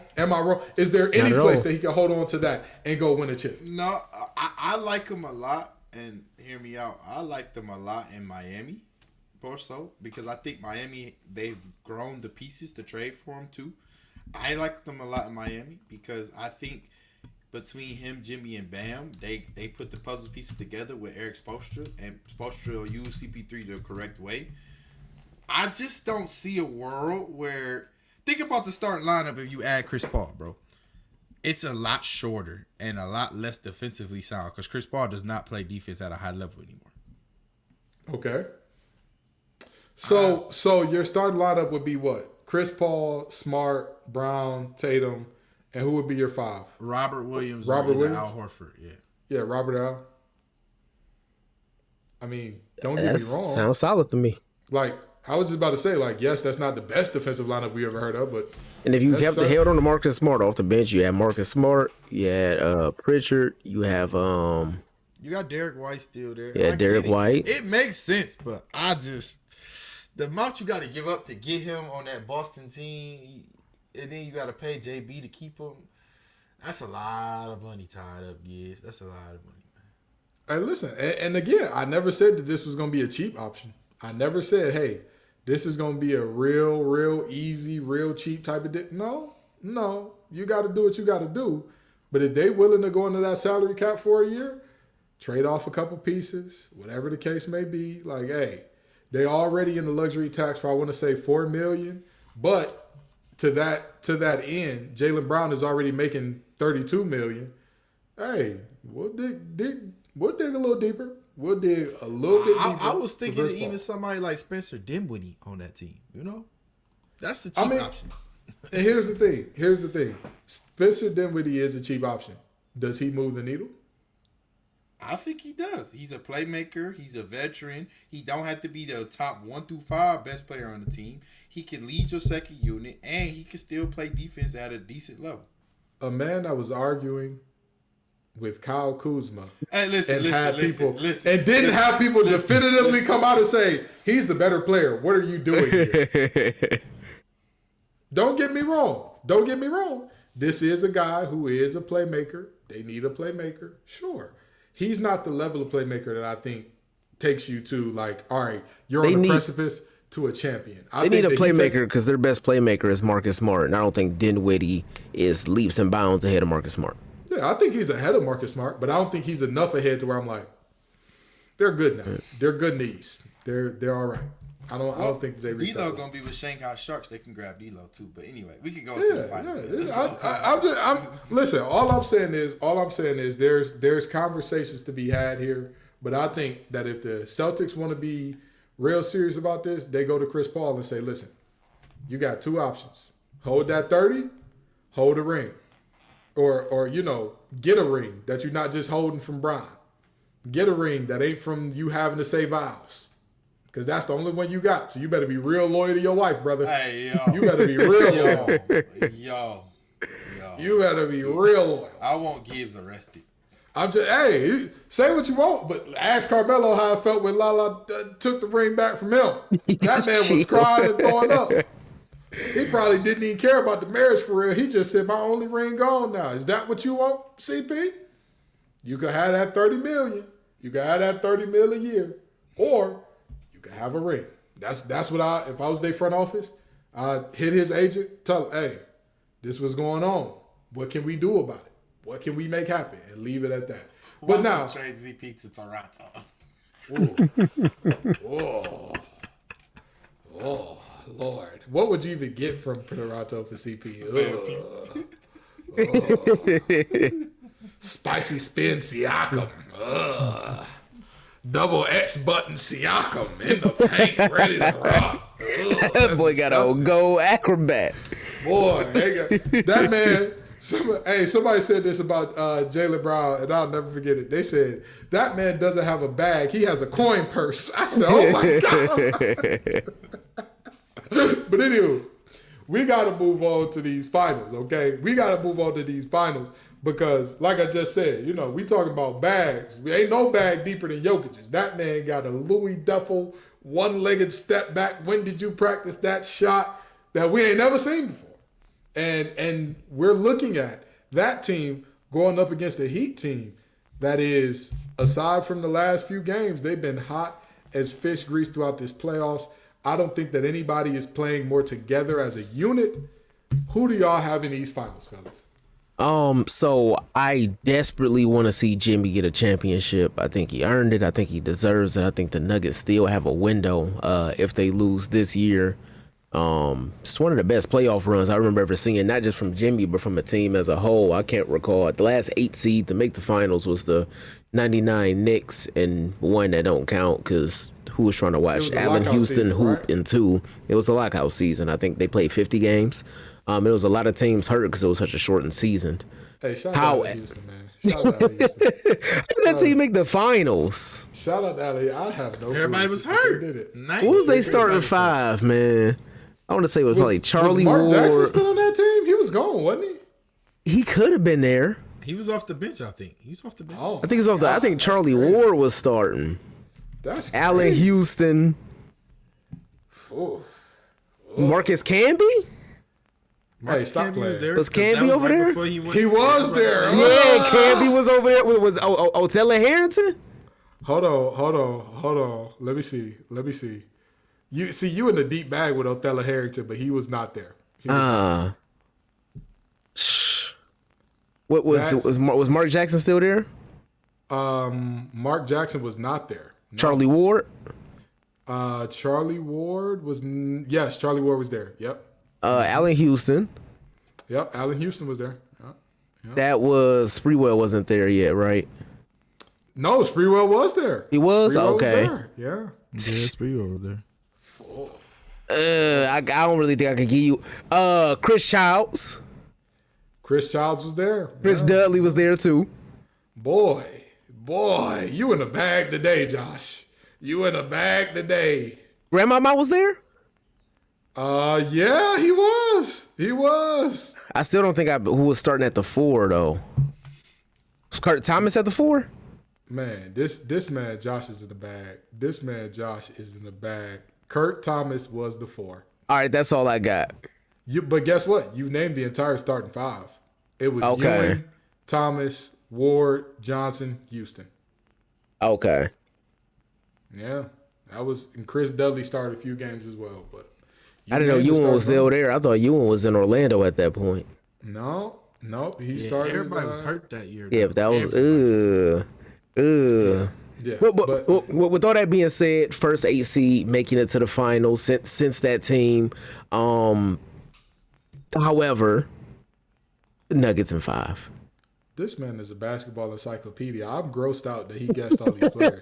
Is there any place that he can hold on to that and go win a chip? No, I like him a lot. And hear me out. I like them a lot in Miami. More so because I think Miami, they've grown the pieces to trade for him too. I like them a lot in Miami because I think between him, Jimmy, and Bam, they put the puzzle pieces together with Eric Spoelstra, and Spoelstra will use CP3 the correct way. I just don't see a world where think about the starting lineup if you add Chris Paul, bro. It's a lot shorter and a lot less defensively sound because Chris Paul does not play defense at a high level anymore. Okay. So your starting lineup would be what? Chris Paul, Smart, Brown, Tatum, and who would be your five? Robert Williams, Al Horford, yeah. Yeah, Robert Al. I mean, don't get me wrong. Sounds solid to me. Like, I was just about to say, like, yes, that's not the best defensive lineup we ever heard of, but... And if you held on to Marcus Smart off the bench, you had Marcus Smart, you had Pritchard, you have... You got Derek White still there. Yeah, Derek White. It makes sense, but I just... The amount you got to give up to get him on that Boston team, and then you got to pay JB to keep him, that's a lot of money tied up, yes. That's a lot of money, man. Hey, listen, and again, I never said that this was going to be a cheap option. I never said, hey, this is going to be a real easy, real cheap type of deal. No. You got to do what you got to do. But if they willing to go into that salary cap for a year, trade off a couple pieces, whatever the case may be, like, hey, they already in the luxury tax for, I want to say, $4 million. But to that end, Jaylen Brown is already making $32 million. Hey, We'll dig a little deeper. We'll dig a little bit deeper. I was thinking of even somebody like Spencer Dinwiddie on that team. You know, that's the cheap option. And here's the thing. Spencer Dinwiddie is a cheap option. Does he move the needle? I think he does. He's a playmaker. He's a veteran. He don't have to be the top 1 through 5 best player on the team. He can lead your second unit, and he can still play defense at a decent level. A man that was arguing with Kyle Kuzma and didn't have people definitively come out and say he's the better player. What are you doing here? Don't get me wrong. This is a guy who is a playmaker. They need a playmaker. Sure. He's not the level of playmaker that I think takes you to like, all right, you're on the precipice to a champion. They need a playmaker because their best playmaker is Marcus Smart, and I don't think Dinwiddie is leaps and bounds ahead of Marcus Smart. Yeah, I think he's ahead of Marcus Smart, but I don't think he's enough ahead to where I'm like, they're good now. They're good in the East. They're all right. I don't think they reach. D'Lo gonna be with Shanghai Sharks. They can grab D'Lo too. But anyway, we can go to the finals. Listen. All I'm saying is there's conversations to be had here. But I think that if the Celtics want to be real serious about this, they go to Chris Paul and say, listen, you got 2 options: hold that 30, hold a ring, or get a ring that you're not just holding from Brian. Get a ring that ain't from you having to say vows. Because that's the only one you got. So you better be real loyal to your wife, brother. Hey, yo. You better be real loyal. Yo. You better be real loyal. I want Gibbs arrested. Hey, say what you want, but ask Carmelo how it felt when Lala took the ring back from him. That man was crying and throwing up. He probably didn't even care about the marriage for real. He just said, my only ring gone now. Is that what you want, CP? You could have that $30 million. You could have that $30 million a year. Or you could have a ring. That's what if I was their front office, I'd hit his agent, tell him, hey, this was going on. What can we do about it? What can we make happen? And leave it at that. But now trade ZP to Toronto. Oh, Lord. What would you even get from Toronto for CP? Spicy spin Siakam. Double X button Siakam in the paint, ready to rock. That boy got a go acrobat. Boy, that man. Somebody said this about Jaylen Brown, and I'll never forget it. They said, that man doesn't have a bag. He has a coin purse. I said, oh, my God. But anyway, we got to move on to these finals, okay? We got to move on to these finals because, like I just said, we talking about bags. Ain't no bag deeper than Jokic's. That man got a Louis Duffel one-legged step back. When did you practice that shot that we ain't never seen before? And we're looking at that team going up against a Heat team that is, aside from the last few games, they've been hot as fish grease throughout this playoffs. I don't think that anybody is playing more together as a unit. Who do y'all have in these finals, fellas? So I desperately want to see Jimmy get a championship. I think he earned it. I think he deserves it. I think the Nuggets still have a window if they lose this year. It's one of the best playoff runs I remember ever seeing, not just from Jimmy, but from a team as a whole. I can't recall. The last 8 seed to make the finals was the 99 Knicks, and one that don't count because who was trying to watch Allen Houston hoop in 2. It was a lockout season. I think they played 50 games. It was a lot of teams hurt because it was such a shortened season. Hey, shout out to Houston, man. Shout out to Houston. How did that team make the finals? Shout out to LA. I have no Everybody clue. was hurt. Did it. Who was they starting 5, man? I want to say it was probably Charlie Ward. Was Mark Jackson still on that team? He was gone, wasn't he? He could have been there. He was off the bench, I think. He was off the bench. Oh, I think he was off the. I think Charlie Ward was starting. That's Allen Houston. Oh. Marcus Camby? Hey, stop playing. Was Camby over there? He was there. Yeah, Camby was over there. Was Othello Harrington? Hold on. Let me see. You in the deep bag with Othello Harrington, but he was not there. What was Mark Jackson still there? Mark Jackson was not there. No. Charlie Ward? Charlie Ward was yes, Charlie Ward was there. Yep. Allen Houston. Yep, Allen Houston was there. That was Sprewell wasn't there yet, right? No, Sprewell was there. He was? Sprewell Okay. Was there. Yeah. Yeah, Sprewell was there. I don't really think I could give you Chris Childs. Chris Childs was there. Chris Dudley was there too. Boy, you in the bag today, Josh. You in the bag today. Grandmama was there? Yeah, he was. He was. I still don't think who was starting at the 4 though. Was Kurt Thomas at the 4? Man, this man Josh is in the bag. This man Josh is in the bag. Kurt Thomas was the 4. All right, that's all I got. But guess what? You named the entire starting 5. It was okay. Ewing, Thomas, Ward, Johnson, Houston. Okay. Yeah, that was, and Chris Dudley started a few games as well. But I didn't know Ewing was still there. I thought Ewing was in Orlando at that point. No, he started. Everybody was hurt that year. Yeah, but that was Yeah. But with all that being said, first 8 seed making it to the finals since that team. However, the Nuggets in 5. This man is a basketball encyclopedia. I'm grossed out that he guessed all these players.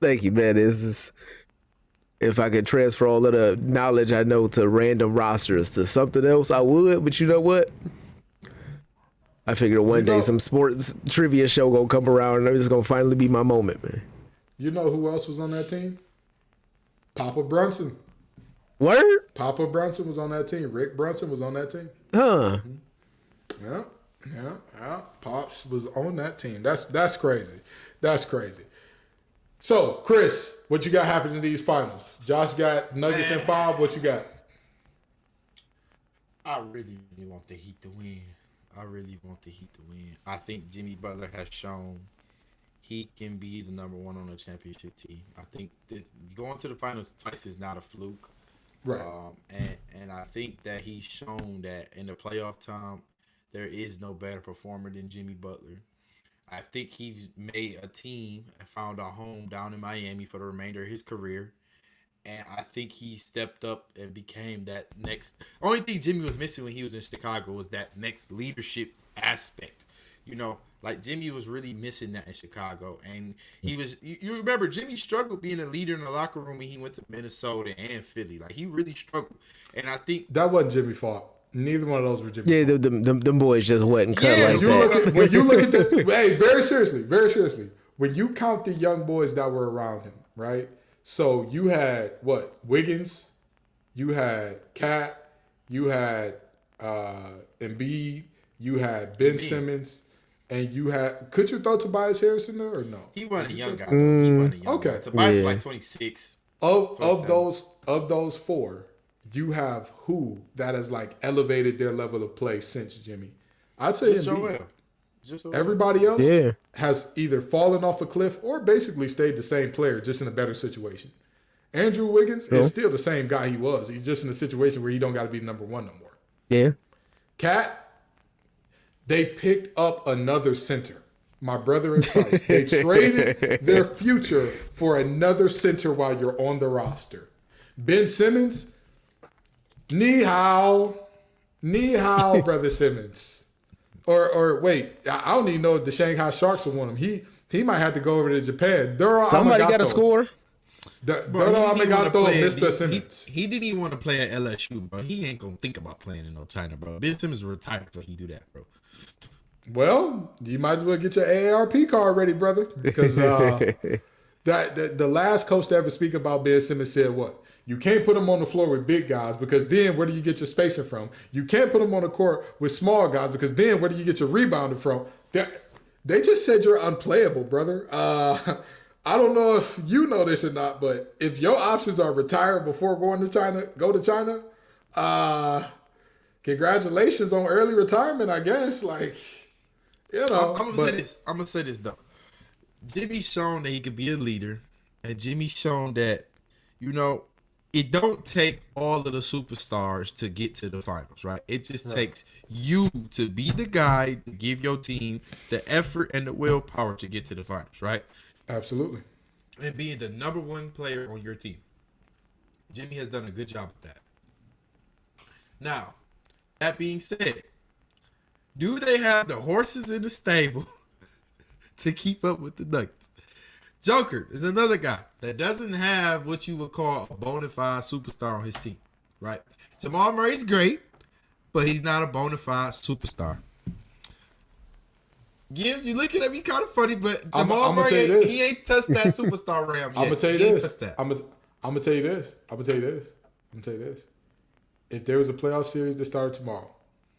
Thank you, man. If I could transfer all of the knowledge I know to random rosters to something else, I would. But you know what? I figured one day some sports trivia show gonna come around and it's gonna finally be my moment, man. You know who else was on that team? Papa Brunson. What? Papa Brunson was on that team. Rick Brunson was on that team. Huh. Yeah. Pops was on that team. That's crazy. That's crazy. So, Chris, what you got happening in these finals? Josh got Nuggets in 5. What you got? I really want the Heat to win. I think Jimmy Butler has shown he can be the number 1 on the championship team. I think going to the finals twice is not a fluke. Right. And I think that he's shown that in the playoff time, there is no better performer than Jimmy Butler. I think he's made a team and found a home down in Miami for the remainder of his career. And I think he stepped up and became that next. Only thing Jimmy was missing when he was in Chicago was that next leadership aspect. You know, like Jimmy was really missing that in Chicago. And he was, you remember, Jimmy struggled being a leader in the locker room when he went to Minnesota and Philly. Like, he really struggled. And I think that wasn't Jimmy's fault. Neither one of those were Jimmy's fault. Yeah, them boys just wasn't cut like that. When you look at the, hey, very seriously, when you count the young boys that were around him, right? So you had what? Wiggins, you had Cat, you had Embiid, you had Ben Simmons, and you had. Could you throw Tobias Harris in there or no? He wasn't a young guy. He wasn't a young guy. Tobias is like 26. Of those 4, you have who that has like elevated their level of play since Jimmy? I'd say Embiid. Everybody else has either fallen off a cliff or basically stayed the same player, just in a better situation. Andrew Wiggins is still the same guy he was. He's just in a situation where he don't got to be number 1 no more. Yeah. Cat, they picked up another center. My brother in Christ. They traded their future for another center while you're on the roster. Ben Simmons, ni hao, brother Simmons. Or wait, I don't even know if the Shanghai Sharks will want him. He might have to go over to Japan. Somebody got to score. Duro Amigato, Mr. Simmons. He didn't even want to play at LSU, bro. He ain't gonna think about playing in no China, bro. Ben Simmons retired so he do that, bro. Well, you might as well get your AARP card ready, brother, because the last coach to ever speak about Ben Simmons said what? You can't put him on the floor with big guys because then where do you get your spacing from? You can't put him on the court with small guys because then where do you get your rebounding from? They just said you're unplayable, brother. I don't know if you know this or not, but if your options are retire before going to China, go to China. Congratulations on early retirement, I guess. Like, you know. I'm gonna say this though. Jimmy's shown that he could be a leader, and Jimmy's shown that, you know, it don't take all of the superstars to get to the finals, right? It just takes you to be the guy to give your team the effort and the willpower to get to the finals, right? Absolutely. And being the number 1 player on your team. Jimmy has done a good job with that. Now, that being said, Do they have the horses in the stable to keep up with the Nuggets? Joker is another guy that doesn't have what you would call a bona fide superstar on his team, right? Jamal Murray's great, but he's not a bona fide superstar. Gibbs, you looking at me kind of funny, but Jamal Murray, he ain't touched that superstar realm yet. I'm gonna tell you this. I'm gonna tell you this. If there was a playoff series that started tomorrow,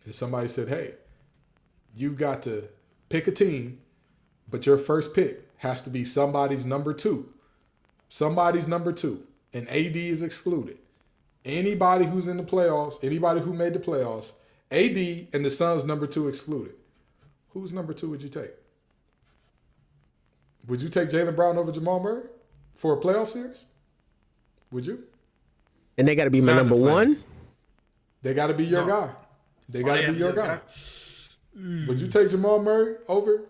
and somebody said, "Hey, you've got to pick a team, but your first pick has to be somebody's number two. Somebody's number two, and AD is excluded. Anybody who's in the playoffs, anybody who made the playoffs, AD and the Suns number two excluded. Whose number two would you take? Would you take Jaylen Brown over Jamal Murray for a playoff series? Would you? And they got to be my number one? They got to be your guy. They got to be your guy. Would you take Jamal Murray over?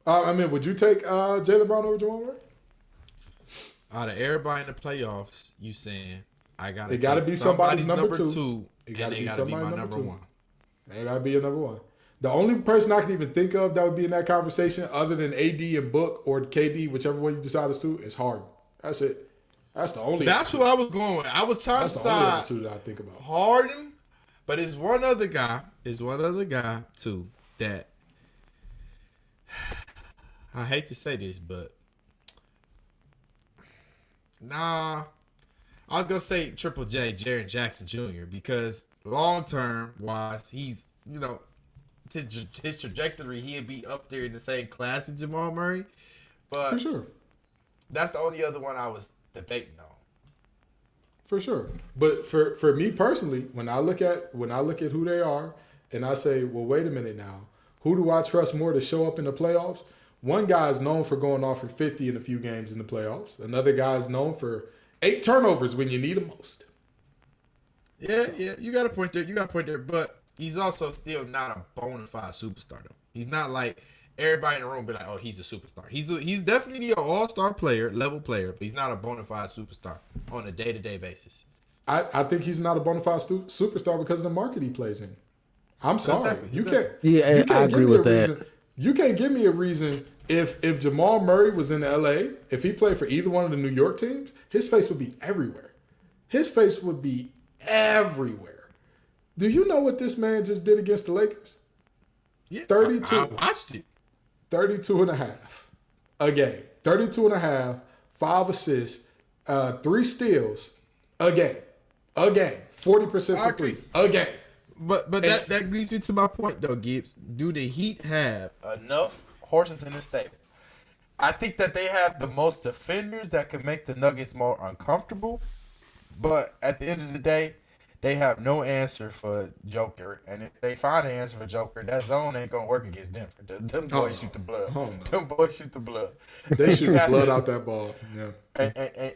Would you take Jaylen Brown over Jamal Murray? Out of everybody in the playoffs, you saying I got to It got to be somebody's number two, and they got to be my number one. They got to be your number one. The only person I can even think of that would be in that conversation, other than AD and Book or KD, whichever one you decide to, is Harden. That's it. That's the only. That's who I was going with. I was trying to decide two that I think about. Harden, but it's one other guy. Too that I hate to say this, but I was gonna say Triple J, Jaren Jackson Jr. because long term wise, he's his trajectory, he'd be up there in the same class as Jamal Murray. But for sure, that's the only other one I was debating on. For sure, but for me personally, when I look at who they are, and I say, well, wait a minute now, who do I trust more to show up in the playoffs? One guy is known for going off for 50 in a few games in the playoffs. Another guy is known for 8 turnovers when you need them most. Yeah, you got a point there. But he's also still not a bona fide superstar, though. He's not like everybody in the room be like, oh, he's a superstar. He's definitely an all-star level player, but he's not a bona fide superstar on a day-to-day basis. I think he's not a bona fide superstar because of the market he plays in. I'm sorry. You can't. Yeah, I agree with that. You can't give me a reason if Jamal Murray was in LA, if he played for either one of the New York teams, his face would be everywhere. His face would be everywhere. Do you know what this man just did against the Lakers? Yeah, 32. I watched it. 32 and a half a game. 32 and a half, 5 assists, 3 steals a game. 40% for 3 a game. But that leads me to my point, though, Gibbs. Do the Heat have enough horses in the stable? I think that they have the most defenders that can make the Nuggets more uncomfortable. But at the end of the day, they have no answer for Joker. And if they find an answer for Joker, that zone ain't going to work against Denver. Them boys shoot the blood. Them boys shoot the blood. They shoot the blood out that ball. Yeah.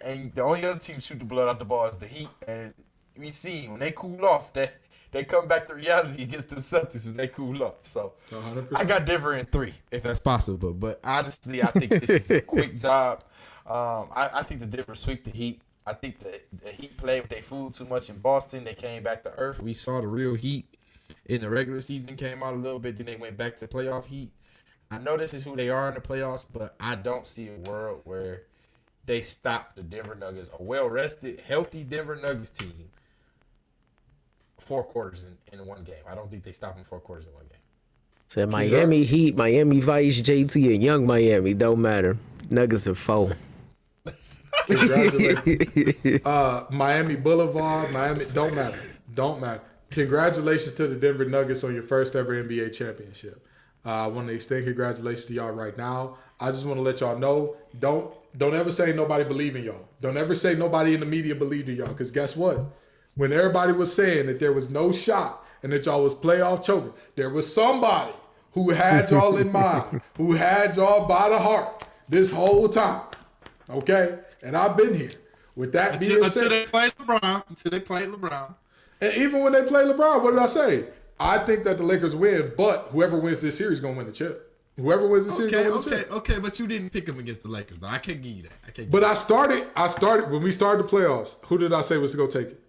And the only other team shoot the blood out the ball is the Heat. And we see when they cool off, they come back to reality against them Celtics when they cool off. So 100%. I got Denver in 3, if that's possible. But honestly, I think this is a quick job. I think the Denver sweep the Heat. I think the Heat played with their food too much in Boston. They came back to earth. We saw the real Heat in the regular season, came out a little bit, then they went back to playoff Heat. I know this is who they are in the playoffs, but I don't see a world where they stop the Denver Nuggets, a well-rested, healthy Denver Nuggets team, 4 quarters in one game. I don't think they stop them 4 quarters in one game. Said Miami Heat, Miami Vice, JT, and Young Miami. Don't matter. Nuggets are 4. Congratulations. Miami Boulevard, Miami, don't matter. Congratulations to the Denver Nuggets on your first ever NBA championship. I want to extend congratulations to y'all right now. I just want to let y'all know, don't ever say nobody believe in y'all. Don't ever say nobody in the media believed in y'all, because guess what? When everybody was saying that there was no shot and that y'all was playoff choking, there was somebody who had y'all in mind, who had y'all by the heart this whole time. Okay? And I've been here. With that being said, until they played LeBron. And even when they play LeBron, what did I say? I think that the Lakers win, but whoever wins this series is going to win the chip. Whoever wins the series is going to win the chip. Okay, but you didn't pick them against the Lakers, though. I can't give you that. But I started when we started the playoffs. Who did I say was going to take it?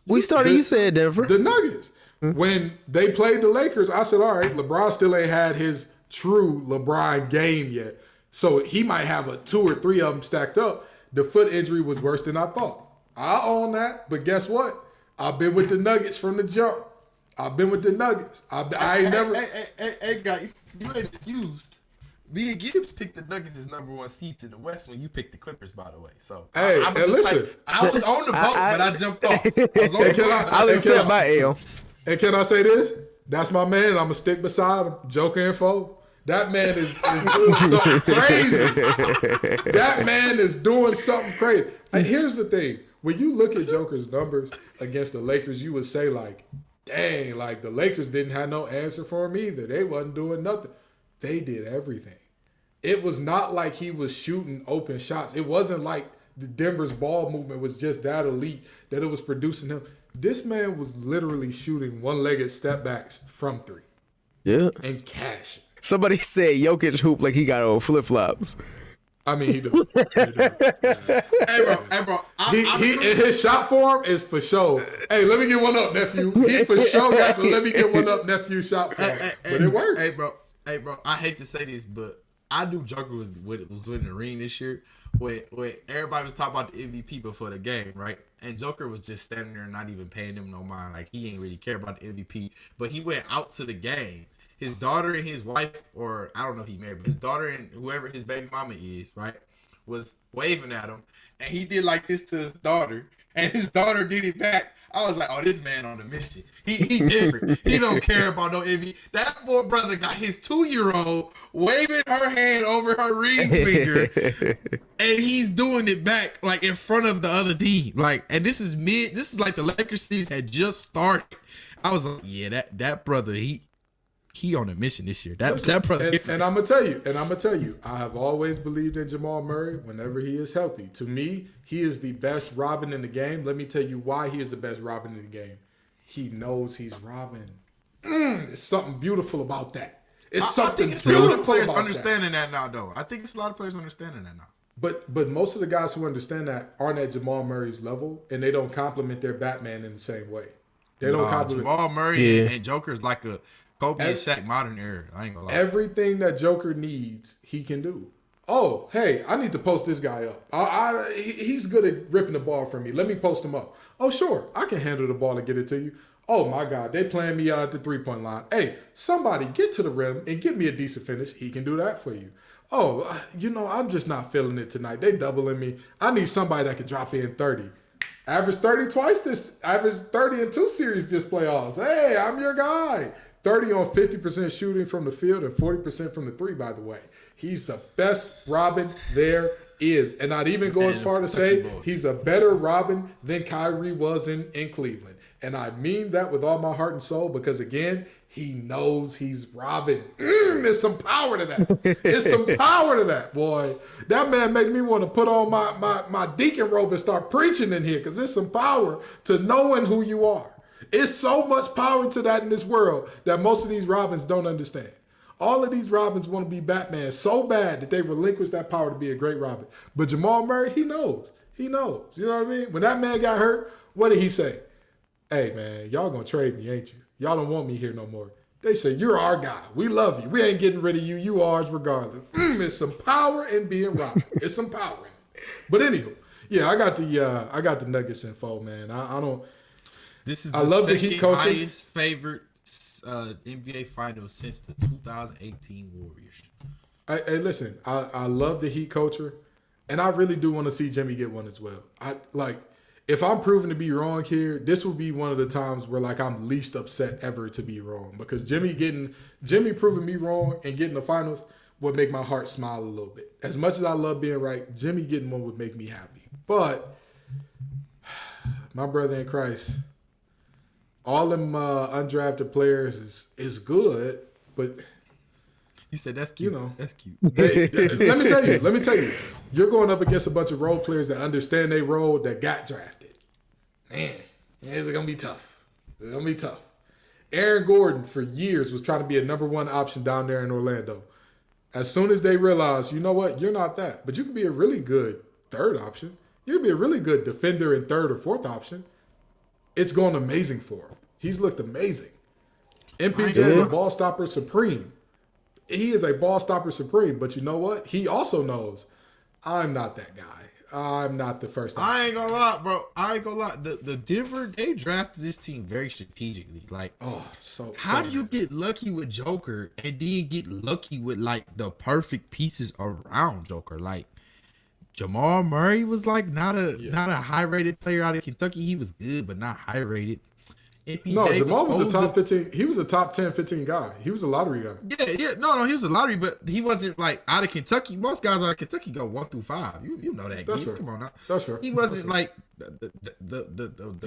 You said Denver. The Nuggets. When they played the Lakers, I said, all right, LeBron still ain't had his true LeBron game yet. So he might have 2 or 3 of them stacked up. The foot injury was worse than I thought. I own that, but guess what? I've been with the Nuggets from the jump. I've been with the Nuggets. I ain't never. Hey, guy, you ain't excused. Me and Gibbs picked the Nuggets as #1 seeds in the West when you picked the Clippers, by the way. So hey, listen, like, I was on the boat, but I jumped off. I was on the boat. I'll accept my L. And can I say this? That's my man. I'm gonna stick beside him. Joker info. That man is doing something crazy. That man is doing something crazy. And here's the thing. When you look at Joker's numbers against the Lakers, you would say, like, dang, like the Lakers didn't have no answer for him either. They wasn't doing nothing. They did everything. It was not like he was shooting open shots. It wasn't like the Denver's ball movement was just that elite that it was producing him. This man was literally shooting one-legged step backs from 3. Yeah. And cash. Somebody said Jokic hoop like he got on flip-flops. I mean, he do. Hey, bro. He in his shot form is for sure. Hey, let me get one up, nephew. He for sure got the let me get one up, nephew shot form. But it works. Hey, bro. I hate to say this, but I knew Joker was winning the ring this year. When everybody was talking about the MVP before the game, right? And Joker was just standing there and not even paying him no mind. Like, he ain't really care about the MVP. But he went out to the game. His daughter and his wife, or I don't know if he married, but his daughter and whoever his baby mama is, right, was waving at him. And he did like this to his daughter. And his daughter did it back. I was like, oh, this man on a mission. He different. He don't care about no MVP. That poor brother got his 2-year-old waving her hand over her ring finger, and he's doing it back like in front of the other team. Like, and this is like the Lakers series had just started. I was like, yeah, that brother, he on a mission this year. That brother. And I'm gonna tell you, I have always believed in Jamal Murray whenever he is healthy. To me, he is the best Robin in the game. Let me tell you why he is the best Robin in the game. He knows he's Robin. It's something beautiful about that. It's something beautiful about that. I think it's a lot of players understanding that now, though. I think it's a lot of players understanding that now. But most of the guys who understand that aren't at Jamal Murray's level, and they don't compliment their Batman in the same way. They don't compliment Jamal Murray and Joker is like a Kobe and Shaq modern era. I ain't gonna lie. Everything that Joker needs, he can do. Oh, hey, I need to post this guy up. He's good at ripping the ball from me. Let me post him up. Oh, sure, I can handle the ball and get it to you. Oh, my God, they playing me out at the three-point line. Hey, somebody get to the rim and give me a decent finish. He can do that for you. Oh, I'm just not feeling it tonight. They doubling me. I need somebody that can drop in 30. Average 30 twice average 30 in 2 series this playoffs. Hey, I'm your guy. 30 on 50% shooting from the field and 40% from the 3, by the way. He's the best Robin there is. And I'd even go as far to say he's a better Robin than Kyrie was in Cleveland. And I mean that with all my heart and soul because, again, he knows he's Robin. There's some power to that. There's some power to that, boy. That man make me want to put on my deacon robe and start preaching in here because there's some power to knowing who you are. It's so much power to that in this world that most of these Robins don't understand. All of these Robins want to be Batman so bad that they relinquish that power to be a great Robin. But Jamal Murray, he knows. He knows. You know what I mean? When that man got hurt, what did he say? Hey, man, y'all going to trade me, ain't you? Y'all don't want me here no more. They say, you're our guy. We love you. We ain't getting rid of you. You ours regardless. There's some power in being Robin. It's some power in it. But anywho, yeah, I got the Nuggets info, man. I don't. This is the Heat coaching. Highest favorite NBA Finals since the 2018 Warriors. Hey, listen, I love the Heat culture, and I really do want to see Jimmy get one as well. If I'm proven to be wrong here, this will be one of the times where I'm least upset ever to be wrong because Jimmy proving me wrong and getting the finals would make my heart smile a little bit. As much as I love being right, Jimmy getting one would make me happy. But my brother in Christ, all them undrafted players is good, but you said that's cute. That's cute. Let me tell you, you're going up against a bunch of role players that understand their role that got drafted. Man, it's gonna be tough. It's gonna be tough. Aaron Gordon for years was trying to be a number 1 option down there in Orlando. As soon as they realized, you know what, you're not that, but you can be a really good 3rd option. You can be a really good defender in 3rd or 4th option. It's going amazing for him. He's looked amazing. MPJ is a ball stopper supreme. He is a ball stopper supreme. But you know what? He also knows I'm not that guy. I'm not the first. I ain't gonna lie, bro. I ain't gonna lie. The Denver, they drafted this team very strategically. Like, how do you get lucky with Joker and then get lucky with like the perfect pieces around Joker? Like, Jamal Murray was like not a high rated player out of Kentucky. He was good, but not high rated. No, Jamal was a top 15. He was a top 10, 15 guy. He was a lottery guy. Yeah. No, he was a lottery, but he wasn't like out of Kentucky. Most guys out of Kentucky go 1 through 5. You know that. That's right. Come on now. That's right. He wasn't like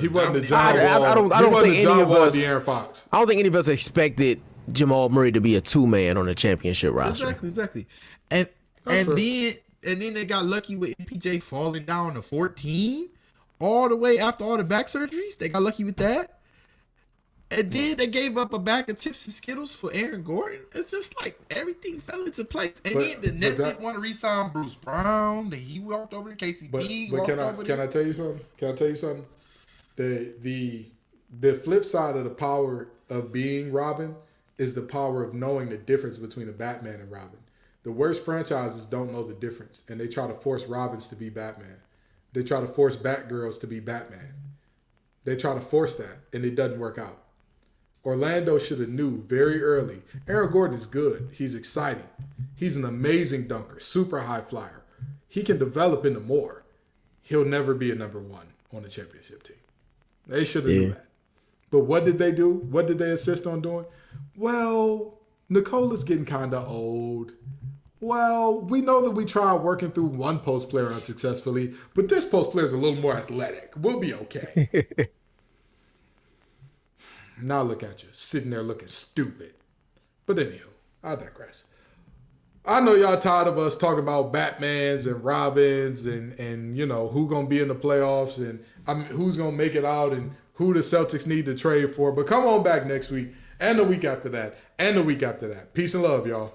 he wasn't the John Wall. I don't think any of us. De'Aaron Fox. I don't think any of us expected Jamal Murray to be a 2-man on a championship roster. Exactly. And then they got lucky with MPJ falling down to 14 all the way after all the back surgeries. They got lucky with that. And then they gave up a bag of chips and Skittles for Aaron Gordon. It's just like everything fell into place. And then the Nets didn't want to re-sign Bruce Brown. Then he walked over to KCP. But can I tell you something? Can I tell you something? The flip side of the power of being Robin is the power of knowing the difference between a Batman and Robin. The worst franchises don't know the difference, and they try to force Robins to be Batman. They try to force Batgirls to be Batman. They try to force that, and it doesn't work out. Orlando should have knew very early. Aaron Gordon is good. He's exciting. He's an amazing dunker, super high flyer. He can develop into more. He'll never be a number 1 on the championship team. They should have knew that. But what did they do? What did they insist on doing? Well, Nicola's getting kind of old. Well, we know that we tried working through one post player unsuccessfully, but this post player is a little more athletic. We'll be okay. Now look at you, sitting there looking stupid. But anywho, I digress. I know y'all tired of us talking about Batmans and Robins and you know, who going to be in the playoffs and who's going to make it out and who the Celtics need to trade for. But come on back next week and the week after that and the week after that. Peace and love, y'all.